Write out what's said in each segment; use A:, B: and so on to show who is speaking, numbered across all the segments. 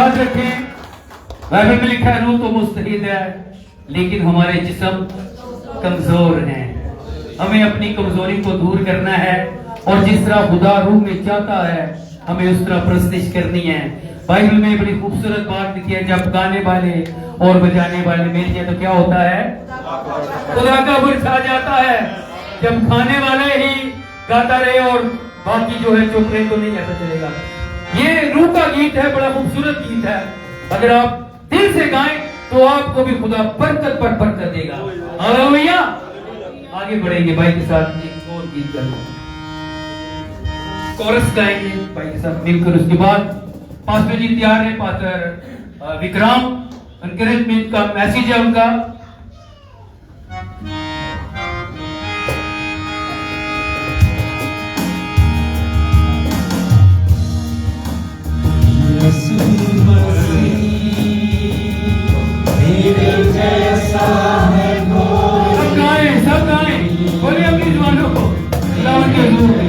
A: याद रखें, बाइबल में लिखा है रूह तो मुस्तहिद है लेकिन हमारे जिस्म कमजोर हैं। हमें अपनी कमजोरी को दूर करना है और जिस तरह खुदा रूह में चाहता है हमें उस तरह परस्तिश करनी है। बाइबल में बड़ी खूबसूरत बात लिखी है, जब गाने वाले और बजाने वाले मिल जाए तो क्या होता है? खुदा का बुर छा जाता है। जब खाने वाले ही गाता रहे और बाकी जो है चुप रहे तो नहीं ऐसा चलेगा। ये रूह का गीत है, बड़ा खूबसूरत गीत है। अगर आप दिल से गाएं तो आपको भी खुदा बरकत पर बरकत देगा। हालेलुया। आगे बढ़ेंगे भाई के साथ एक और गीत गाएंगे, कोरस गाएंगे भाई के साथ मिलकर। उसके बाद पास्टर जी तैयार है, पास्टर विक्रम एनकरेजमेंट का मैसेज है उनका। सब गाएं, बोलिए अपनी जुबानों को लाउड के जोर में।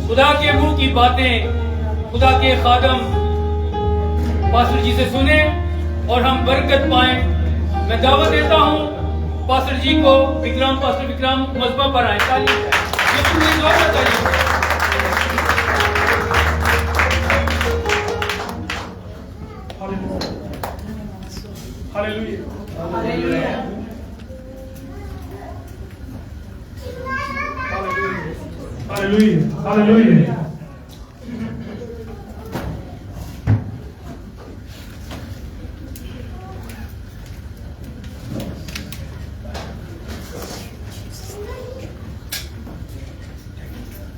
A: खुदा के मुंह की बातें खुदा के खादम पास्टर जी से सुने और हम बरकत पाएं। मैं दावत देता हूं पास्टर जी को, विक्रम, पास्टर विक्रम मज़बा पर आए। ताली
B: Hallelujah. Hallelujah.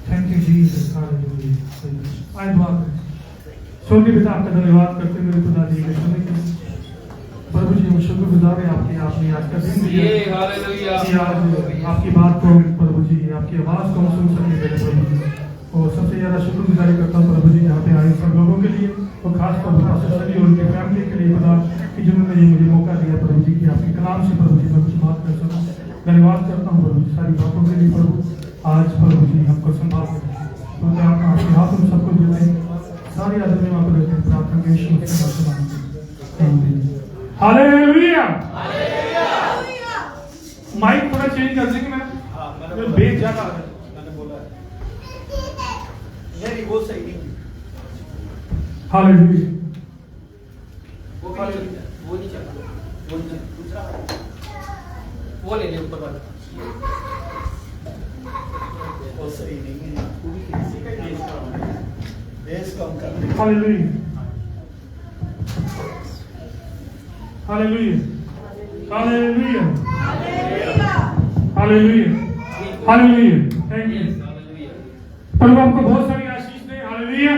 B: Thank you, Jesus. Hallelujah. आए दुआ करें। स्वर्गीय पिता, आपका धन्यवाद करते हुए खुदा जी के समय के प्रभु जी शुक्रगुजार है आपकी आपने आज का दिन दिया
A: ये हालेलुया।
B: कि आज आपकी बात को प्रभु जी आपकी आवाज़ को हम सुन सके मेरे प्रभु जी। और सबसे ज़्यादा शुक्रगुजारी करता हूँ प्रभु जी यहाँ पे आए सब लोगों के लिए और खासतौर पर पास्टर सनी और उनकी फैमिली के लिए खुदा कि जिन्होंने ये मुझे मौका दिया प्रभु जी कि आपके कलाम से प्रभु जी मैं कुछ बात कर सकूँ। धन्यवाद करता हूँ प्रभु जी सारी बातों के लिए प्रभु। आज प्रभु जी हमको संभाल कर तो आप आपके हाथ में सबको देते हैं सारी आदत में आपको देते हैं प्रार्थना के यीशु के नाम से मांगते हैं। हालेलुया। माइक थोड़ा चेंज कर देंगे मैं बेच ज्यादा आ रहा है।
C: मैंने बोला है वो सही नहीं।
B: हालेलुया।
C: वो नहीं चला दूसरा वो ले ले ऊपर वाला वो सही नहीं है। बेस कम कर दे।
B: हालेलुया। हालेलुया। हालेलुया। हालेलुया। हालेलुया। Thank you. प्रभु आपको बहुत सारी आशीष दे। हालेलुया।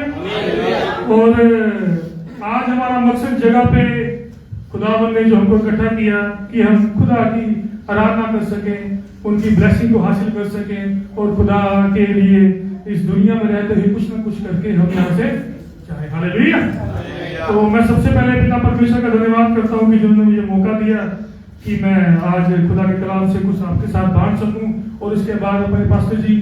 B: और आज हमारा मकसद जगह पे खुदावन ने जो हमको इकट्ठा किया कि हम खुदा की आराधना कर सकें, उनकी ब्लेसिंग को हासिल कर सकें और खुदा के लिए इस दुनिया में रहते हुए कुछ ना कुछ करके हम यहाँ से जाए। हालेलुया। तो मैं सबसे पहले पिता परमेश्वर का धन्यवाद करता हूँ कि जिन्होंने मुझे मौका दिया कि मैं आज खुदा के कलाम से कुछ आपके साथ बांट सकूं। और इसके बाद अपने पास्टर जी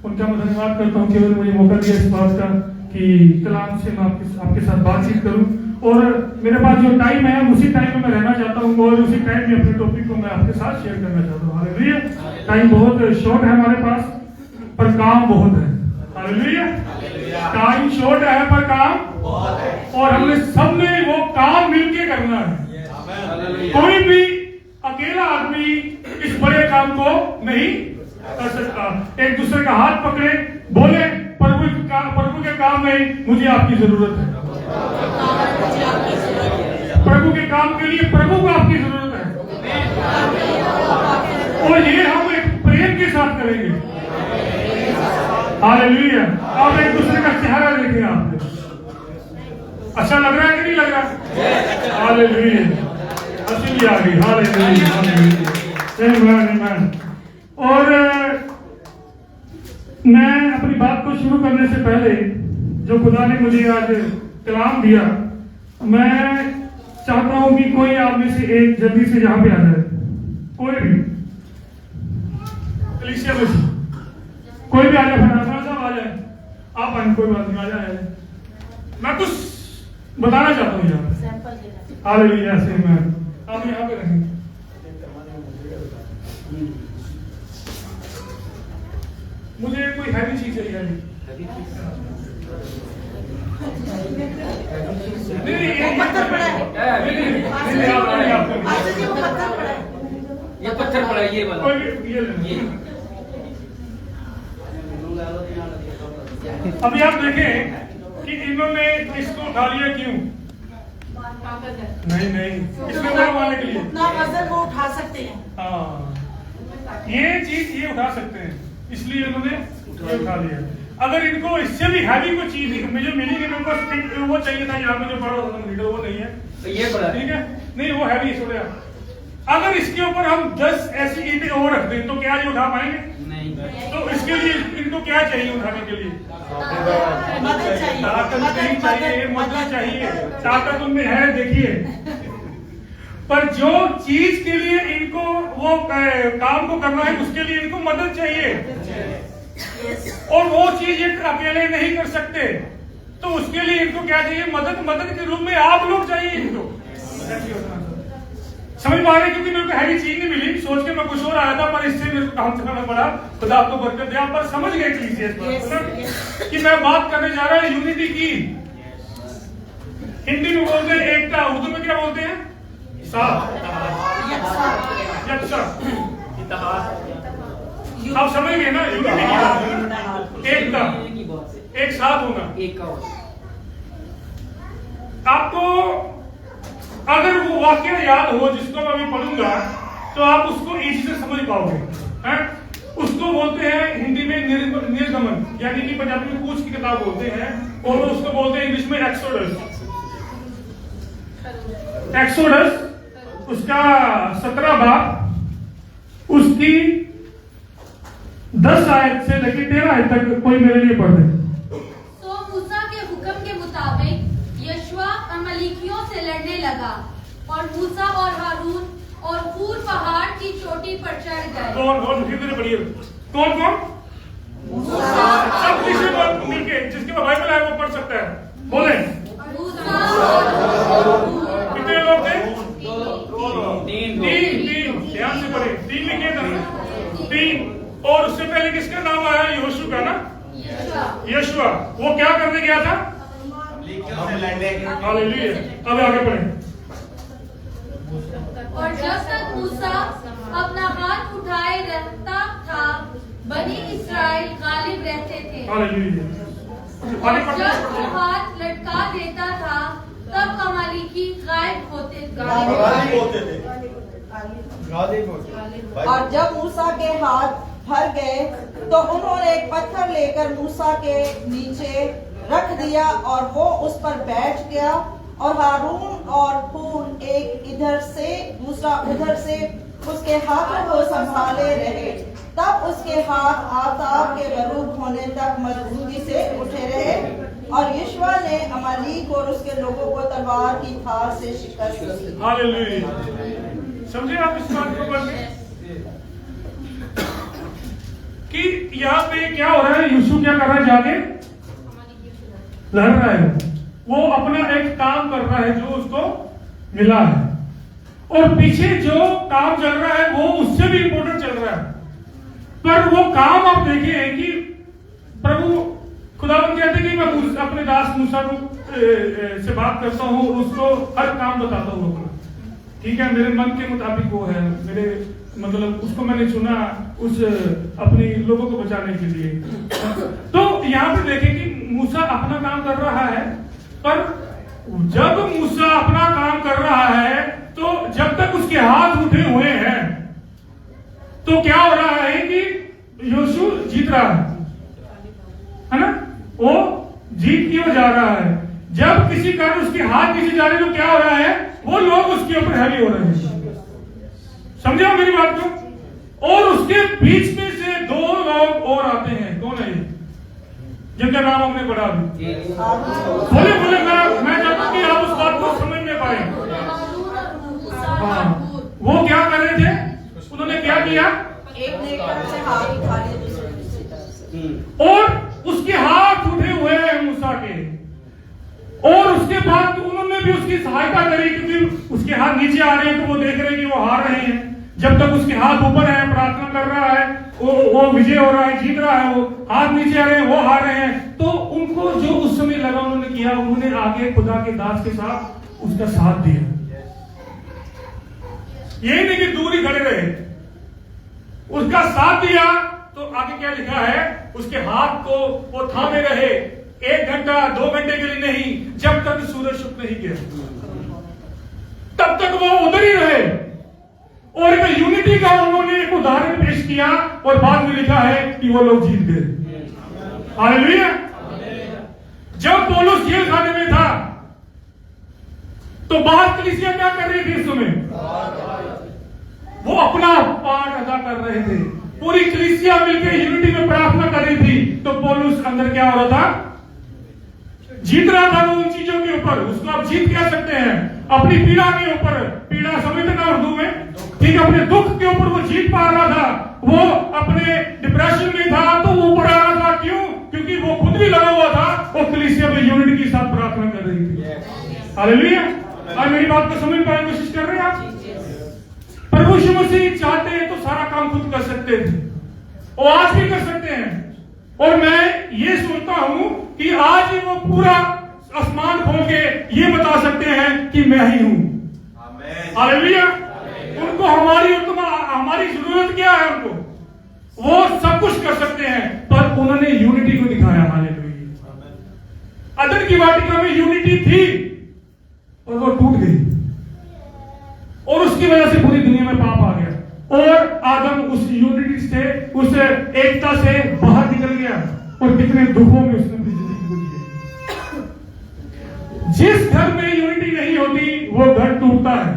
B: उनका मैं धन्यवाद करता हूँ कि उन्होंने मुझे मौका दिया इस बात का कि कलाम से मैं आपके साथ बातचीत करूं। और मेरे पास जो टाइम है उसी टाइम में मैं रहना चाहता हूँ और उसी टाइम में अपने टॉपिक को मैं आपके साथ शेयर करना चाहता हूँ। हालेलुया। टाइम बहुत शॉर्ट है हमारे पास पर काम बहुत है। हालेलुया। टाइम शॉर्ट है पर काम बहुत है और हमने सबने वो काम मिलके करना है। कोई भी अकेला आदमी इस बड़े काम को नहीं कर सकता। एक दूसरे का हाथ पकड़े बोले प्रभु के काम में मुझे आपकी जरूरत है। प्रभु के काम के लिए प्रभु को आपकी जरूरत है और ये हम एक प्रेम के साथ करेंगे। हालेलुया। आप एक दूसरे का चेहरा देखें। आप अच्छा लग रहा है कि नहीं लग रहा? हालेलुया। हंसी आ गई। हालेलुया। हालेलुया। और मैं अपनी बात को शुरू करने से पहले जो खुदा ने मुझे आज कलाम दिया, मैं चाहता हूं कि कोई आदमी से एक जल्दी से यहां पे आ जाए। कोई भी कलीसिया में कोई भी आ जाए। फनाना साहब आ जाए। आप आए कोई बात नहीं आ जाए। मैं कुछ बताना चाहता हूँ यहाँ। हालेलुया। ऐसे मैं आप यहाँ पे रहेंगे। मुझे कोई हैवी चीज चाहिए। नहीं
C: ये पत्थर पड़ा ये वाला
B: अभी आप देखें कि इन्होंने इसको उठा लिया क्यों? नहीं इसमें उठाने के लिए
D: उतना वजन वो उठा सकते हैं।
B: हाँ ये चीज ये उठा सकते हैं इसलिए इन्होंने ये उठा लिया। अगर इनको इससे भी हैवी कोई चीज मुझे मिली इनको वो चाहिए था यहाँ पे जो बड़ा लीटर वो नहीं है
C: तो ये बड़ा
B: ठीक है। नहीं वो हैवी छोड़े। अगर इसके ऊपर हम 10 ऐसी ईंटें और रख दें तो क्या ये उठा पाएंगे?
C: नहीं।
B: तो इसके लिए इनको क्या चाहिए उठाने के लिए?
D: मदद चाहिए।
B: ताकत नहीं चाहिए, मदद चाहिए। ताकत उनमें है देखिए। पर जो चीज के लिए इनको वो काम को करना है उसके लिए इनको मदद चाहिए और वो चीज ये अकेले नहीं कर सकते तो उसके लिए इनको क्या चाहिए? मदद के रूप में आप लोग चाहिए इनको। समझ पा रहे? क्योंकि मेरे को हैवी चीज नहीं मिली सोच के मैं कुछ और आया था पर इससे मेरे को काम करना पड़ा। खुदा आपको बरकत दे। पर समझ गए चीज कि मैं बात करने जा रहा हूं यूनिटी की। हिंदी में बोलते हैं एकता, उर्दू में क्या बोलते हैं? आप समझ गए ना? यूनिटी एकता, एक साथ होना। आपको अगर वो वाक्य याद हो जिसको मैं अभी पढ़ूंगा तो आप उसको इजी से समझ पाओगे। हैं? उसको बोलते हैं हिंदी में निर्गमन यानी कि पंजाबी में कूच की किताब बोलते हैं और उसको बोलते हैं इंग्लिश में एक्सोडस। एक्सोडस उसका 17 बाब उसकी 10 आयत से लेकर 13 आयत तक कोई मेरे लिए पढ़ दे।
E: सो मूसा के हुक्म के मुताबिक यशवा अमलीकियों से लड़ने लगा और मूसा और हारून और हूर पहाड़ की चोटी पर चढ़ गए।
B: कौन धीरे पढ़िए। कौन सब किसी को मिलके जिसके पास बाइबल है वो पढ़ सकता है, बोले।
E: मूसा और हारून।
B: कितने लोग थे?
C: तीन
B: ध्यान से पढ़े। 3 लिखे थे ना, 3। और उससे पहले किसका नाम आया? यहोशू का ना, यशवा। वो क्या करने गया था? हालेलुया। अब आगे पढ़े।
E: और जब तक मूसा अपना हाथ उठाए रहता था बनी इस्राएल गालिब रहते थे।
B: हालेलुया।
E: और जब वो हाथ लटका देता था तब अमालेकी गायब होते थे।
D: और जब मूसा के हाथ भर गए तो उन्होंने एक पत्थर लेकर मूसा के नीचे रख दिया और वो उस पर बैठ गया और हारून और हूर एक इधर से दूसरा उधर से उसके हाथों को संभाले रहे। तब उसके हाथ आताब के गरूब होने तक मजबूती से उठे रहे और यशवा ने अमालीक और उसके लोगों को तलवार की धार से शिकस्त दी।
B: हालेलुया। समझे आप इस बात को? कि यहाँ पे क्या हो रहा है? यीशु क्या कर रहा है? जाके लड़ रहा है। वो अपना एक काम कर रहा है जो उसको मिला है, और पीछे जो काम चल रहा है वो उससे भी इंपॉर्टेंट चल रहा है। पर वो काम आप देखे हैं कि प्रभु खुदावंद कहते हैं कि मैं अपने दास मूसा को से बात करता हूँ, उसको हर काम बताता हूँ अपना। ठीक है, मेरे मन के मुताबिक वो है, मेरे मतलब उसको मैंने चुना उस अपने लोगों को बचाने के लिए। तो यहाँ पे देखें कि मूसा अपना काम कर रहा है, पर जब मूसा अपना काम कर रहा है तो जब तक उसके हाथ उठे हुए हैं तो क्या हो रहा है कि यहोशू जीत रहा है ना, वो जीत की ओर जा रहा है। जब किसी कारण उसके हाथ नीचे जा रहे तो क्या हो रहा है? वो लोग उसके ऊपर हैवी हो रहे हैं। समझे आप मेरी बात को? और उसके बीच में से 2 लोग और आते हैं। कौन है ये? जिनका नाम हमने पढ़ा अभी। बोले मैं चाहता कि आप उस बात को समझ में पाए। हाँ, वो क्या कर रहे थे? उन्होंने क्या किया?
D: एक ने एक तरफ से हाथ उठा लिया, दूसरे ने दूसरी तरफ से।
B: और उसके हाथ उठे हुए हैं मूसा के, और उसके बाद उन्होंने भी उसकी सहायता करी, क्योंकि उसके हाथ नीचे आ रहे हैं तो वो देख रहे हैं कि वो हार रहे हैं। जब तक उसके हाथ ऊपर है, प्रार्थना कर रहा है, वो विजय हो रहा है, जीत रहा है। वो हाथ नीचे आ रहे हैं, वो हार रहे हैं। तो उनको जो उस समय लगा उन्होंने किया, उन्होंने आगे खुदा के दास के साथ उसका साथ दिया। ये नहीं कि दूर ही खड़े रहे, उसका साथ दिया। तो आगे क्या लिखा है? उसके हाथ को वो थामे रहे 1 घंटा 2 घंटे के लिए नहीं, जब तक सूरज छुप नहीं गया तब तक वो उधर ही रहे। और एक यूनिटी का उन्होंने एक उदाहरण पेश किया और बाद में लिखा है कि वो लोग जीत गए। हालेलुया। जब पौलुस जेल खाने में था तो बाहर कलीसिया क्या कर रही थी? इस समय वो अपना पार्ट अदा कर रहे थे। पूरी कलीसिया मिलकर यूनिटी में प्रार्थना कर रही थी। तो पौलुस अंदर क्या हो रहा था? जीत रहा था वो उन चीजों के ऊपर। उसको आप जीत कह सकते हैं, अपनी पीड़ा के ऊपर। पीड़ा समझते ना उर्दू में? ठीक, अपने दुख के ऊपर वो जीत पा रहा था। वो अपने डिप्रेशन में था तो वो ऊपर आ रहा था। क्यों? क्योंकि वो खुद भी लगा हुआ था, वो कलीसिया में यूनिटी के साथ प्रार्थना कर रही थी। हालेलुया। और मेरी बात को समझ पाने की कोशिश कर रहे हैं आप? प्रभु यीशु मसीह चाहते हैं तो सारा काम खुद कर सकते थे, और आज भी कर सकते हैं। और मैं ये सोचता हूं कि आज ही वो पूरा आसमान खोल के ये बता सकते हैं कि मैं ही हूं। हालेलुया। उनको हमारी जरूरत क्या है? उनको वो सब कुछ कर सकते हैं, पर उन्होंने यूनिटी को दिखाया। हालेलुया। अदन की वाटिका में यूनिटी थी और वो टूट गई, और उसकी वजह से पूरी दुनिया में पाप आ गया, और आदम उस यूनिटी से, उस एकता से बाहर निकल गया, और कितने दुखों में उसने अपनी जिंदगी गुजारी। जिस घर में यूनिटी नहीं होती वो घर टूटता है।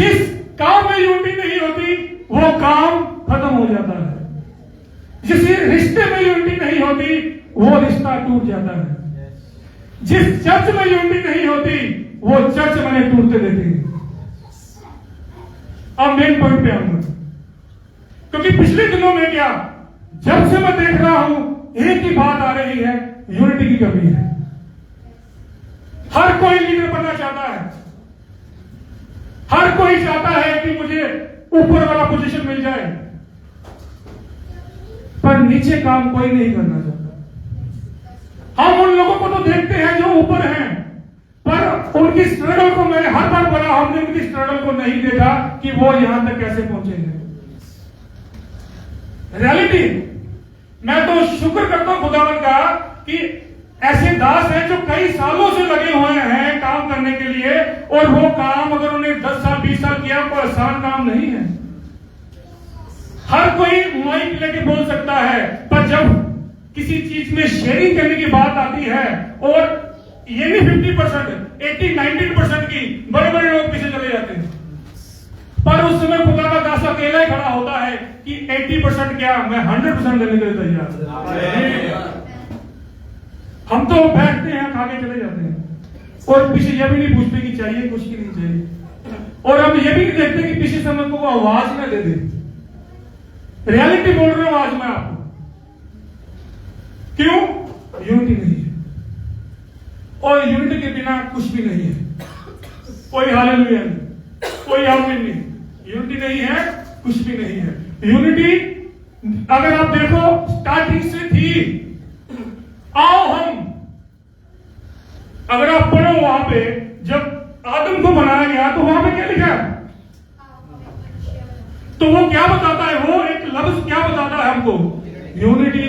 B: जिस काम में यूनिटी नहीं होती वो काम खत्म हो जाता है। जिस रिश्ते में यूनिटी नहीं होती वो रिश्ता टूट जाता है। जिस चर्च में यूनिटी नहीं होती वो चर्च मैंने टूटते देते हैं। अब मेन पॉइंट पे आऊंगा, क्योंकि पिछले दिनों में क्या, जब से मैं देख रहा हूं एक ही बात आ रही है, यूनिटी की कमी है। हर कोई लीडर बनना चाहता है, हर कोई चाहता है कि मुझे ऊपर वाला पोजीशन मिल जाए, पर नीचे काम कोई नहीं करना चाहता। हम उन लोगों को तो देखते हैं जो ऊपर हैं, पर उनकी स्ट्रगल को मैंने हर बार बोला, हमने उनकी स्ट्रगल को नहीं देखा कि वो यहां तक कैसे पहुंचे हैं। रियलिटी, मैं तो शुक्र करता हूं खुदावन का कि ऐसे दास हैं जो कई सालों से लगे हुए हैं काम करने के लिए, और वो काम अगर उन्हें 10 साल 20 साल किया, कोई आसान काम नहीं है। हर कोई माइक लेके बोल सकता है, पर जब किसी चीज में शेयरिंग करने की बात आती है, और ये भी 50%, 80-90% की, बड़े बड़े लोग पीछे चले जाते हैं। पर उस समय खुदा का दास अकेला ही खड़ा होता है कि 80% क्या, मैं 100% देने के लिए तैयार। हम तो बैठते हैं, खा के चले जाते हैं, और पीछे यह भी नहीं पूछते कि चाहिए कुछ की नहीं चाहिए, और हम ये भी नहीं देखते कि पीछे समय को वो आवाज ना दे दे। रियलिटी बोल रहा हूं आज मैं आपको, क्यों? यूनिटी नहीं है, और यूनिटी के बिना कुछ भी नहीं है। कोई हालेलुया नहीं, कोई आमीन नहीं। यूनिटी नहीं है, कुछ भी नहीं है। यूनिटी अगर आप देखो स्टार्टिंग से थी। आओ हम, अगर आप पढ़ो वहां पे, जब आदम को बनाया गया तो वहां पे क्या लिखा है? तो वो क्या बताता है, वो एक लफ्ज क्या बताता है हमको? यूनिटी।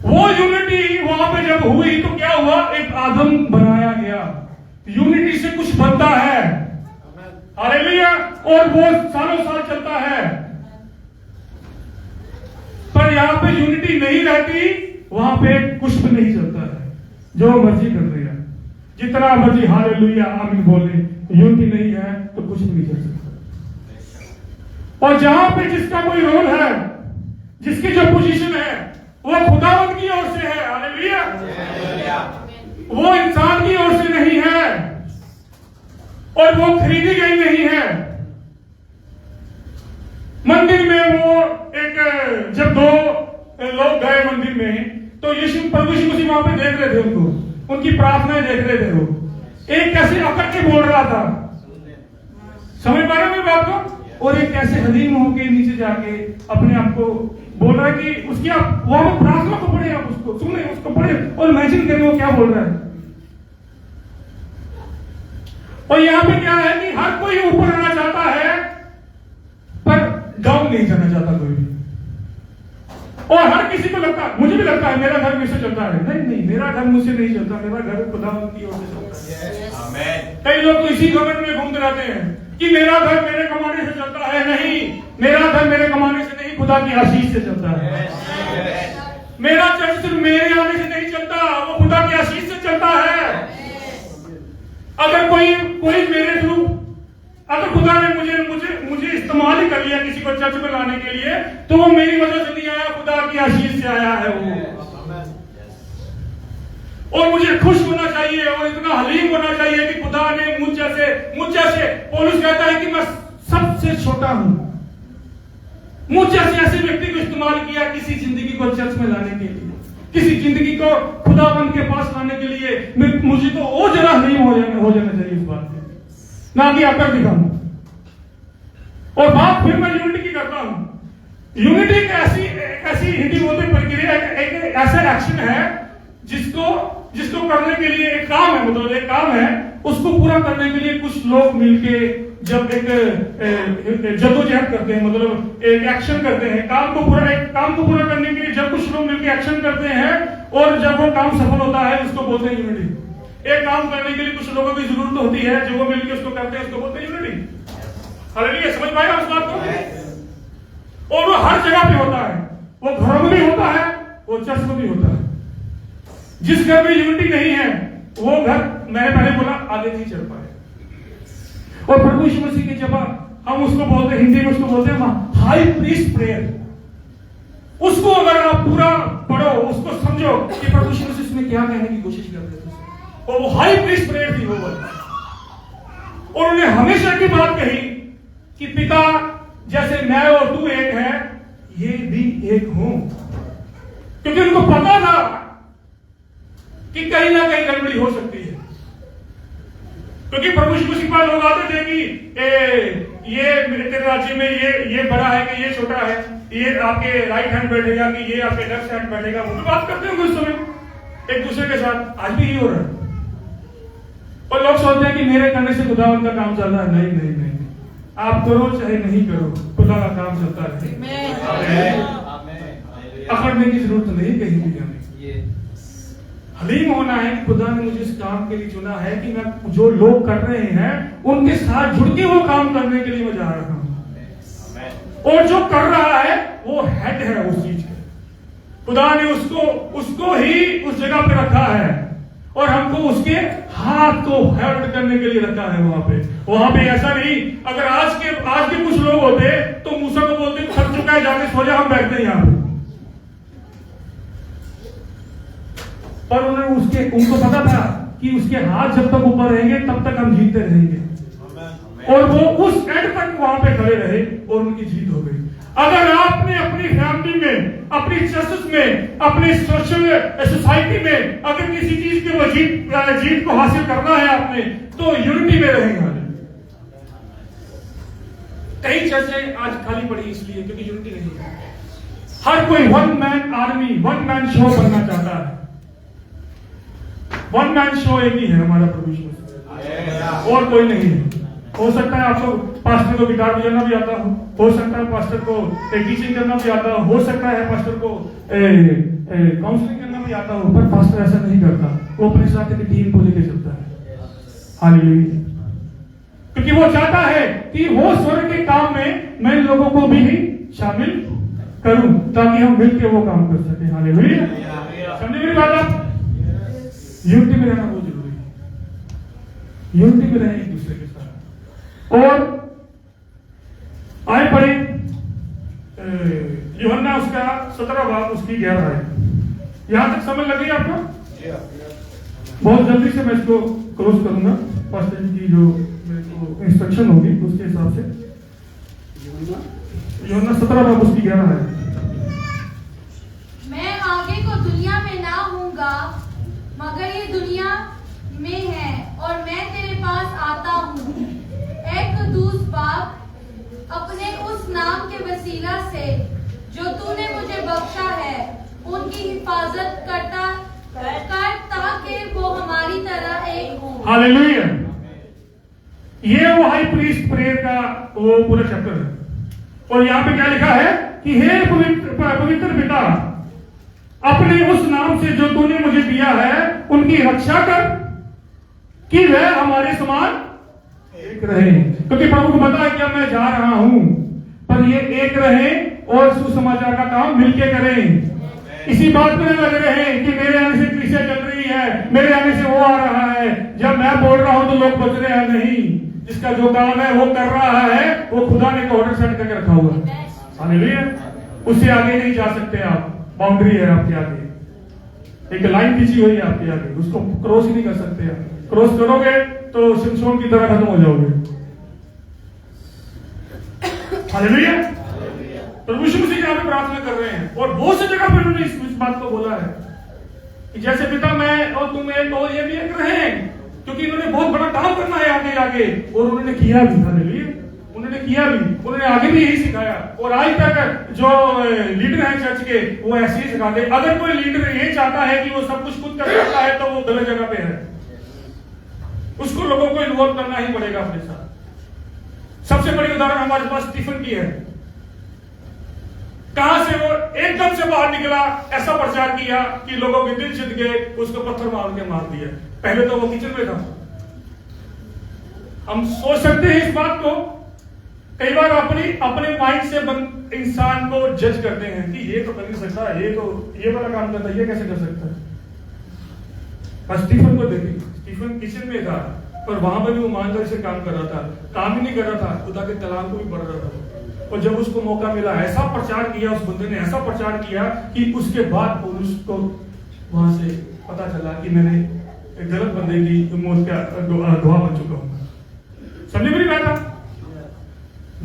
B: वो यूनिटी वहां पे जब हुई तो क्या हुआ? एक आदम बनाया गया। यूनिटी से कुछ बनता है, हालेलुया, और वो सालों साल चलता है। पर यहां पे यूनिटी नहीं रहती, वहां पे कुछ भी नहीं चलता है। जो मर्जी कर देगा, जितना मर्जी हालेलुया आमीन बोले, यूनिटी नहीं है तो कुछ भी नहीं चल सकता। और जहां पे जिसका कोई रोल है, जिसकी जो पोजीशन है, वो खुदावंद की ओर से है, हालेलुया, वो इंसान की ओर से नहीं है, और वो खरीदी गई नहीं है। मंदिर में वो एक, जब दो लोग गए मंदिर में, तो यीशु प्रभु यीशु मसीह वहां पे देख रहे थे उनको, उनकी प्रार्थनाएं देख रहे थे। वो एक कैसे अकड़ के बोल रहा था, समझ पा रहे हो बात को? और एक कैसे हलीम होके नीचे जाके अपने आप को बोल रहा है कि उसकी आप वहां पर प्रार्थना को पढ़े, आप उसको सुने, उसको पढ़े और इमेजिन करें वो क्या बोल रहा है। और यहां पे क्या है कि हर कोई ऊपर आना चाहता है, पर डाउन नहीं जाना चाहता कोई भी। और हर किसी को लगता है, मुझे भी लगता है मेरा घर मुझसे चलता है। नहीं नहीं, मेरा घर मुझसे नहीं चलता, मेरा घर खुदावंद की ओर से चलता है। आमीन। कई लोग तो इसी घमंड में घूमते रहते हैं कि मेरा घर मेरे कमाने से चलता है। नहीं, मेरा घर मेरे कमाने से नहीं, खुदा की आशीष से चलता है। मेरा चर्च सिर्फ मेरे आने से नहीं चलता, वो खुदा की आशीष से चलता है। अगर कोई मेरे थ्रू, अगर खुदा ने मुझे इस्तेमाल ही कर लिया किसी को चर्च में लाने के लिए, तो वो मेरी वजह से नहीं आया, खुदा की आशीष से आया है वो। और मुझे खुश होना चाहिए और इतना हलीम होना चाहिए कि खुदा ने मुझ जैसे पौलुस कहता है कि मैं सबसे छोटा हूं, मुझ जैसे ऐसे व्यक्ति को इस्तेमाल किया किसी जिंदगी को चर्च में लाने के लिए, किसी जिंदगी को खुदाबंद के पास लाने के लिए। मुझे तो और जरा हलीम हो जाना चाहिए इस बात पे, ना कि आकर दिखाऊं। और बात फिर मैं यूनिटी की करता हूं। यूनिटी एक ऐसी हिंदी बोलते प्रक्रिया, एक ऐसा एक्शन है जिसको करने के लिए एक काम है, मतलब एक काम है, उसको पूरा करने के लिए कुछ लोग मिलके जब एक जद्दोजहद करते हैं, मतलब एक एक्शन करते हैं, काम को पूरा करने के लिए जब कुछ लोग मिलके एक्शन करते हैं, और जब वो काम सफल होता है उसको बोलते हैं यूनिटी। एक काम करने के लिए कुछ लोगों की जरूरत होती है, जो वो मिलके उसको करते हैं, उसको बोलते हैं यूनिटी। हालेलुया, समझ पाएगा उस बात को? और वो हर जगह पे होता है, वो घरों में भी होता है, वो चर्च में भी होता है। जिस घर में यूनिटी नहीं है वो घर, मैंने पहले बोला, आगे नहीं चल पाए। और प्रभु यीशु मसीह की जब हम उसको बोलते हैं, हिंदी में उसको बोलते हैं हाई प्रीस्ट प्रेयर, उसको अगर आप पूरा पढ़ो, उसको समझो कि प्रभु यीशु मसीह इसमें क्या कहने की कोशिश करते थे, और वो हाई प्रीस्ट प्रेयर थी वो वाली। और उन्होंने हमेशा की बात कही कि पिता जैसे मैं और तू एक है, ये भी एक हूं, क्योंकि उनको पता था कि कहीं ना कहीं गड़बड़ी हो सकती है। क्योंकि प्रभु यीशु मसीह पर लोग आते थे कि ये मेरे तेरे राज्य में ये बड़ा है कि ये छोटा है, ये आपके राइट हैंड बैठेगा कि ये आपके लेफ्ट हैंड बैठेगा, वो भी बात करते होंगे उस समय एक दूसरे के साथ। आज भी यही हो रहा है। और लोग सोचते हैं कि मेरे करने से खुदावन का काम चल रहा है। नहीं नहीं नहीं, आप करो चाहे नहीं करो, खुदा का काम चलता रहे। अकड़ने की जरूरत नहीं कहीं भी हमें। हलीम होना है कि खुदा ने मुझे इस काम के लिए चुना है कि मैं जो लोग कर रहे हैं उनके साथ जुड़ के वो काम करने के लिए मैं जा रहा हूं। और जो कर रहा है वो हेड है उस चीज का। खुदा ने उसको ही उस जगह पे रखा है और हमको उसके हाथ को हेल्ड करने के लिए रखा है वहां पे ऐसा नहीं। अगर आज के कुछ लोग होते तो मूसा को बोलते थक चुका है, जाके सो जा, हम बैठते हैं यहाँ पे। पर उनको पता था कि उसके हाथ जब तक ऊपर रहेंगे तब तक हम जीतते रहेंगे। और वो उस एंड तक वहां पे खड़े रहे और उनकी जीत हो गई। अगर आपने अपनी फैमिली में, अपनी चर्च में, अपनी सोशल सोसाइटी में अगर किसी चीज के जीत को हासिल करना है आपने, तो यूनिटी में रहेंगे। कई चर्चें आज खाली पड़ी इसलिए क्योंकि यूनिटी नहीं है। हर कोई one man army, one man show बनना चाहता है। वन मैन शो एक ही है हमारा प्रभु यीशु मसीह, और कोई नहीं है। हो सकता है आपको पास्टर को गिटार बजाना भी आता हो सकता है पास्टर को टीचिंग करना भी आता हो सकता है पास्टर को काउंसलिंग करना भी आता हो, पर पास्टर ऐसा नहीं करता। वो अपने साथ की टीम को लेकर चलता है। हालेलुया। क्योंकि वो चाहता है कि वो स्वर्ग के काम में मैं लोगों को भी शामिल करूं, ताकि हम मिलकर वो काम कर सके। हालेलुया। समझे मेरी बात आप? यूनिटी में रहना बहुत जरूरी है। यूनिटी में रहें एक दूसरे के साथ। और आए पढ़े यूहन्ना उसका 17 बाब उसकी 11 है। यहां तक समझ लगी आपको? बहुत जल्दी से मैं इसको क्रॉस करूंगा, पास्टर जी की जो मेरे को इंस्ट्रक्शन होगी उसके हिसाब से। यूहन्ना 17 बाब उसकी 11 है।
E: मैं आगे को दुनिया में ना हूँगा, मगर ये दुनिया में है और मैं तेरे पास आता हूँ। एक कदूस बाप, अपने उस नाम के वसीला से जो तूने मुझे बख्शा है उनकी हिफाजत करता कर, ताकि वो हमारी तरह एक हो।
B: हालेलुया। ये वो हाई प्रीस्ट प्रेयर का वो पूरा चैप्टर है। और यहाँ पे क्या लिखा है कि हे पवित्र पिता, अपने उस नाम से जो तूने मुझे दिया है उनकी रक्षा कर कि वह हमारे समान एक रहे। क्योंकि प्रभु को पता है कि मैं जा रहा हूं, पर ये एक रहे और सुसमाचार का काम मिलके करें। इसी बात में लग रहे हैं कि मेरे आने से कलीसिया चल रही है, मेरे आने से वो आ रहा है। जब मैं बोल रहा हूं तो लोग बच रहे हैं। नहीं, जिसका जो काम है वो कर रहा है, वो खुदा ने ऑर्डर सेट करके रखा हुआ है। हालेलुया। उससे आगे नहीं जा सकते आप। बाउंड्री है आपके आगे, एक लाइन खींची हुई है आपके आगे, उसको क्रॉस ही नहीं कर सकते आप। क्रॉस करोगे तो शिमशोन की तरह खत्म हो जाओगे। हालेलुया। प्रभु यीशु मसीह यहाँ पे प्रार्थना कर रहे हैं और बहुत सी जगह पर उन्होंने इस बात को बोला है कि जैसे पिता मैं और तुम एक और ये भी एक रहे, क्योंकि इन्होंने बहुत बड़ा काम करना है आगे आगे, और उन्होंने किया भी। हालेलुया। उन्होंने किया भी, उन्होंने आगे भी यही सिखाया। और आज तक जो लीडर है चर्च के वो ऐसे ही सिखाते। अगर कोई लीडर ये चाहता है कि वो सब कुछ खुद कर सकता है तो वो गलत जगह पे है। उसको लोगों को इन्वॉल्व करना ही पड़ेगा अपने साथ। सबसे बड़ी उदाहरण हमारे पास स्टीफन की है। कहां से वो एकदम से बाहर निकला, ऐसा प्रचार किया कि लोगों के दिल जीत गए, उसको पत्थर मार के मार दिया। पहले तो वो किचन में था। हम सोच सकते हैं इस बात को। कई बार अपने माइंड से इंसान को जज करते हैं कि ये तो कर नहीं सकता, ये वाला काम करता है, ये कैसे कर सकता है। स्टीफन को देखिए, स्टीफन किचन में था, पर वहां पर भी वो ईमानदारी से काम कर रहा था, काम ही नहीं कर रहा था, खुदा के कलाम को भी पढ़ रहा था। और जब उसको मौका मिला, ऐसा प्रचार किया उस बंदे ने, ऐसा प्रचार किया कि उसके बाद पुरुष को वहां से पता चला कि मैंने एक गलत बंदे की मौत का गवाह बन चुका हूं। समझे मेरी बात?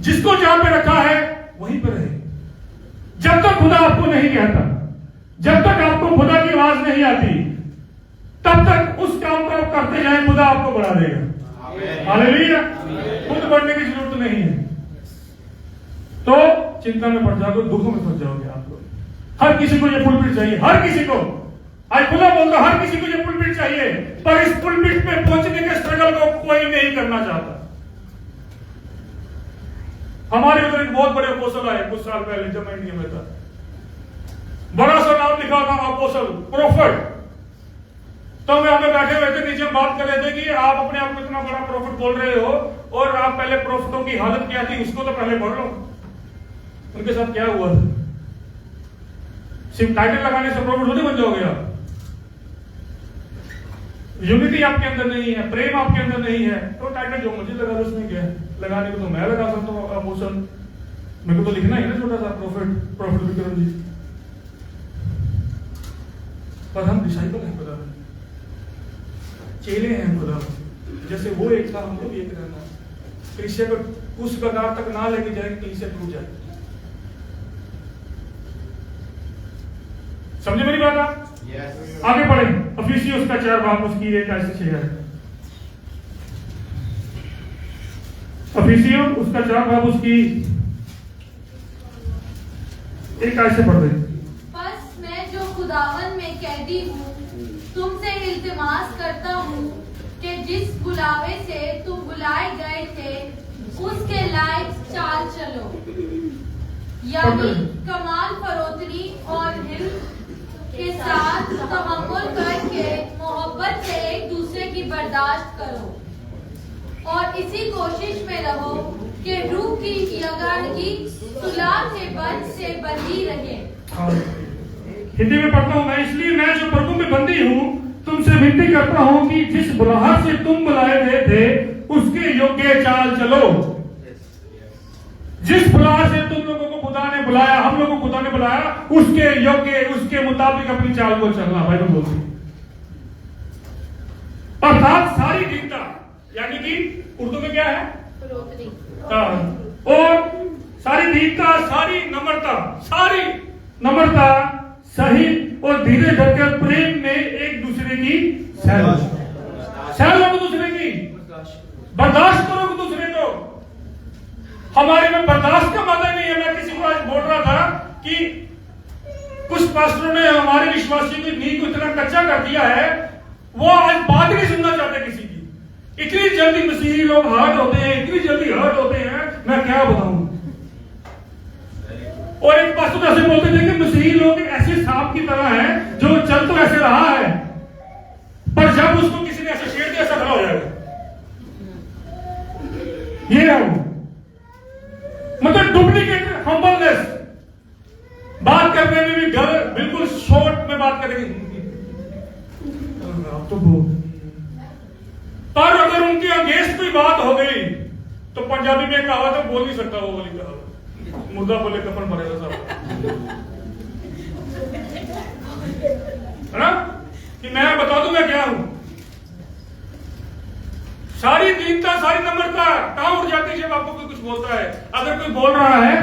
B: जिसको जहां पे रखा है वहीं पर रहे। जब तक खुदा आपको नहीं कहता, जब तक आपको खुदा की आवाज नहीं आती, तब तक उस काम को करते जाए, खुदा आपको बढ़ा देगा। हालेलुया। खुद बढ़ने की जरूरत नहीं है। तो चिंता में पड़ जाओगे, दुखों में फंस जाओगे आप लोग। हर किसी को ये पुलपिट चाहिए, हर किसी को। आज खुला बोल रहा, हर किसी को ये पुलपिट चाहिए, पर इस पुलपिट में पहुंचने के स्ट्रगल को कोई नहीं करना चाहता। हमारे उधर एक बहुत बड़े अपोस्टल आए कुछ साल पहले, जब मैं इंडिया में था। बड़ा सा नाम लिखा था अपोस्टल, प्रोफेट। तो हम यहाँ पे बैठे हुए थे, नीचे बात कर रहे थे कि आप अपने आप को इतना बड़ा प्रोफेट बोल रहे हो, और आप पहले प्रोफेटों की हालत क्या थी उसको तो पहले पढ़ लो। उनके साथ क्या हुआ था? सिर्फ टाइटल लगाने से प्रोफेट थोड़ी बन जाओगे आप। यूनिटी आपके अंदर नहीं है, प्रेम आपके अंदर नहीं है, तो टाइटल जो मुझे लगा दो, उसमें क्या है? लगाने को तो मैं लगा सकता हूँ अपोस्टल, मेरे को तो लिखना ही ना छोटा सा प्रोफेट विक्रम जी। पर हम डिसाइपल हैं खुदा, चेले हैं खुदा। जैसे वो एक था, हमको भी एक रहना। कलीसिया को उस कगार तक ना लेके जाए कि कलीसिया टूट जाए। समझे मेरी बात आप? Yes. आगे पढ़े इफिसियों का 4 बाब उसकी 1 ऐसे 6 है। इफिसियों उसका 4 बाब उसकी 1 ऐसे पढ़ दे।
E: बस मैं जो खुदावन में कैदी हूँ, तुमसे इल्तिमास करता हूँ कि जिस बुलावे से तुम बुलाए गए थे उसके लायक चाल चलो, यानी कमाल फरोतनी और हिल्म के साथ तहम्मुल करके मोहब्बत से एक दूसरे की बर्दाश्त करो, और इसी कोशिश में रहो कि रूह की यगानगी सुलह के बंध से बंधी रहे।
B: हिंदी में पढ़ता हूँ मैं, इसलिए मैं जो प्रभु में बंदी हूँ तुमसे विनती करता हूँ कि जिस बुलाहट से तुम बुलाए गए थे उसके योग्य चाल चलो। जिस बुलाहट से तुम लोगों को खुदा ने बुलाया, हम लोगों को खुदा ने बुलाया, उसके योग्य, उसके मुताबिक अपनी चाल को चलना। भाई बोलते अर्थात सारी दीनता, यानी कि उर्दू में क्या है? और सारी दीनता, सारी नम्रता सहित और धीरे धरकर प्रेम में एक दूसरे की सहल लो, दूसरे की बर्दाश्त करो दूसरे को। हमारे में बर्दाश्त का मतलब नहीं है। मैं किसी को आज बोल रहा था कि कुछ पास्टरों ने हमारे विश्वासियों की नींव को इतना कच्चा कर दिया है, वो आज बात नहीं सुनना चाहते किसी की। इतनी जल्दी मसीही लोग हर्ट होते हैं, इतनी जल्दी हर्ट होते हैं, मैं क्या बताऊं। और एक पास्टर ऐसे बोलते थे कि मसीही लोग ऐसे सांप की तरह हैं जो चल तो ऐसे रहा है, पर जब उसको किसी ने ऐसे छेड़ दिया ऐसा खड़ा हो जाएगा। ये है वो, मतलब डुप्लीकेट हम्बलनेस। बात करने में भी बिल्कुल शॉर्ट में बात करेंगे तो पर अगर उनके अगेंस्ट कोई बात हो गई तो पंजाबी में कहावत है, बोल नहीं सकता वो वाली कहावत, मुर्दा बोले कफन भरेगा साहब, है ना? कि मैं बता दूं मैं क्या हूं। सारी दीनता, सारी नम्रता कहां उड़ जाती है जब आपको कोई कुछ बोलता है। अगर कोई बोल रहा है,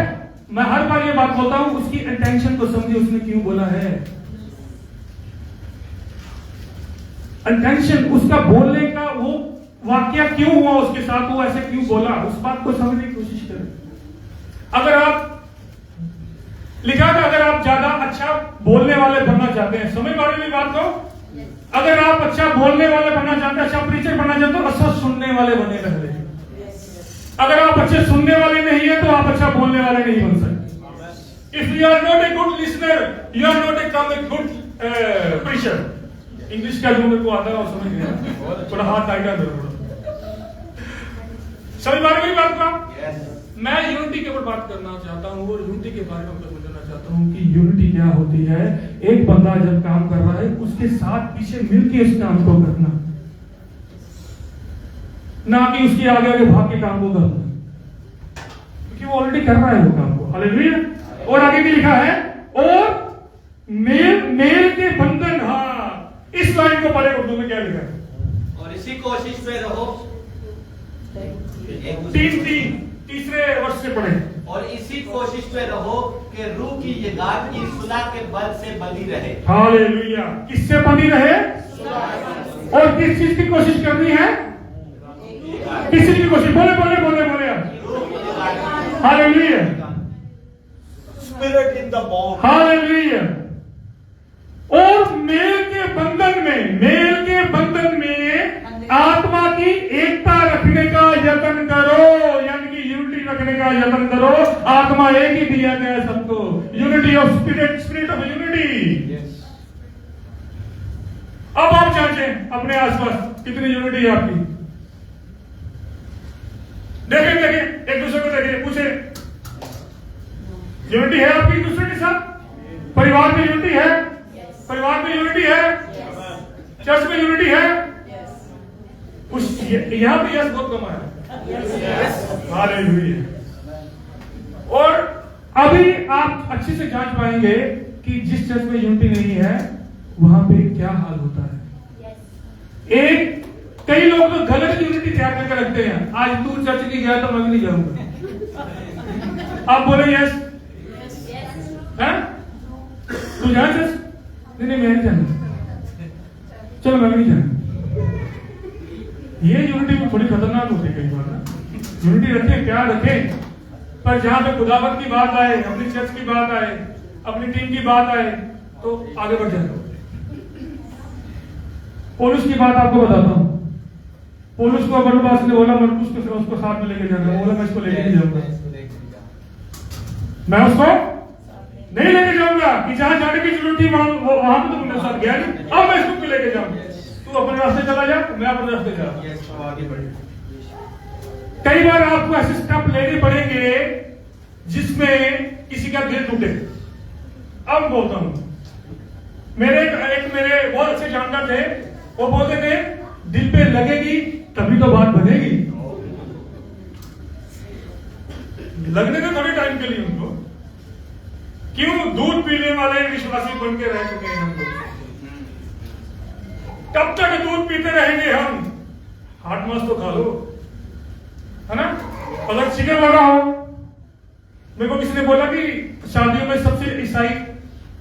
B: मैं हर बार ये बात बोलता हूं, उसकी इंटेंशन को समझिए, उसने क्यों बोला है। इंटेंशन, उसका बोलने का वो वाकया क्यों हुआ उसके साथ, वो ऐसे क्यों बोला, उस बात को समझने की कोशिश करें। अगर आप लिखा था, अगर आप ज्यादा अच्छा बोलने वाले बनना चाहते हैं, समझ पा रहे हैं बात को? अगर आप अच्छा बोलने वाले बनना चाहते हैं, अच्छा प्रीचर बनना चाहते हो, अच्छा सुनने वाले बने पहले। अगर आप अच्छे सुनने वाले नहीं है तो आप अच्छा बोलने वाले नहीं बन सकते। If you are not a good listener, you are not a good preacher. English का जो मेरे को आता है और समझ गया, थोड़ा हाथ टाइट है। समझ पा रहे बात का? मैं यूनिटी के ऊपर बात करना चाहता हूँ और यूनिटी के बारे में समझना चाहता हूँ कि यूनिटी क्या होती है। एक बंदा जब काम कर रहा है, उसके साथ पीछे मिलके इस काम को करना। ना कि उसके आगे आगे भाग के काम को करना, क्योंकि वो ऑलरेडी कर रहा है वो काम को। हालेलुया। और आगे भी लिखा है और मेल के बंधन। हाँ, इस लाइन को पढ़े उर्दू में क्या लिखा है?
C: और इसी कोशिश में रहो।
B: तीसरे वर्ष से पढ़े।
C: और इसी कोशिश में रहो कि रूह की ये गांठ की सुलह के बल से बंधी रहे।
B: हालेलुया। किससे बंधी रहे? और किस चीज की कोशिश करनी है? किस चीज की कोशिश? बोले बोले बोले बोले। Hallelujah.
C: Spirit in the bond.
B: Hallelujah. और मेल के बंधन में आत्मा की एकता रखने का यत्न करो, यानी कि यूनिटी रखने का यत्न करो। आत्मा एक ही दिया गया है सबको, unity of spirit, spirit of unity. अब आप जांचें अपने आसपास कितनी यूनिटी है आपकी। देखें एक दूसरे को देखिए, पूछे यूनिटी है आपकी दूसरे के साथ? परिवार में यूनिटी है? परिवार में यूनिटी है? चर्च में यूनिटी है? उस यहां पे यस बहुत कम है। हालेलुया। और अभी आप अच्छे से जांच पाएंगे कि जिस चर्च में यूनिटी नहीं है वहां पे क्या हाल होता है। कई लोग तो गलत यूनिटी तैयार करके रखते हैं। आज तू चर्च नहीं गया तो मैं भी नहीं जाऊंगा। आप बोले यस है? तू जाए चर्च? नहीं मैं नहीं जाना। चलो मैं भी नहीं जाना। ये यूनिटी में थोड़ी खतरनाक होती है कई बार ना। यूनिटी रखें, प्यार रखें, पर जहां पे खुदावत की बात आए, अपनी चर्च की बात आए, अपनी टीम की बात आए तो आगे बढ़ जाए। पौलुस की बात आपको बताता हूं। पौलुस को बरनबास ने बोला मरकुस को उसको साथ में लेके जाना। बोला मैं इसको लेके नहीं जाऊंगा, मैं उसको नहीं लेके जाऊंगा। कि जहां जाने की जरूरत थी वहां पे तो मेरे साथ गया नहीं, अब मैं इसको लेके जाऊंगा। तू अपने रास्ते चला जा, मैं अपने रास्ते जा रहा हूं। आगे बढ़े। कई बार आपको ऐसे स्टेप लेने पड़ेंगे जिसमें किसी का दिल टूटे। अब बोलता हूं, मेरे बहुत अच्छे जानकार थे, वो बोलते थे दिल पे लगेगी तभी तो बात बनेगी। लगने के थोड़े टाइम के लिए उनको, क्यों? दूध पीने वाले विश्वासी बन के रह चुके हैं हम लोग। कब तक दूध पीते रहेंगे हम? 8 मास तो खा लो, है ना? अगर चिकन लगा हो, मेरे को किसी ने बोला कि शादियों में सबसे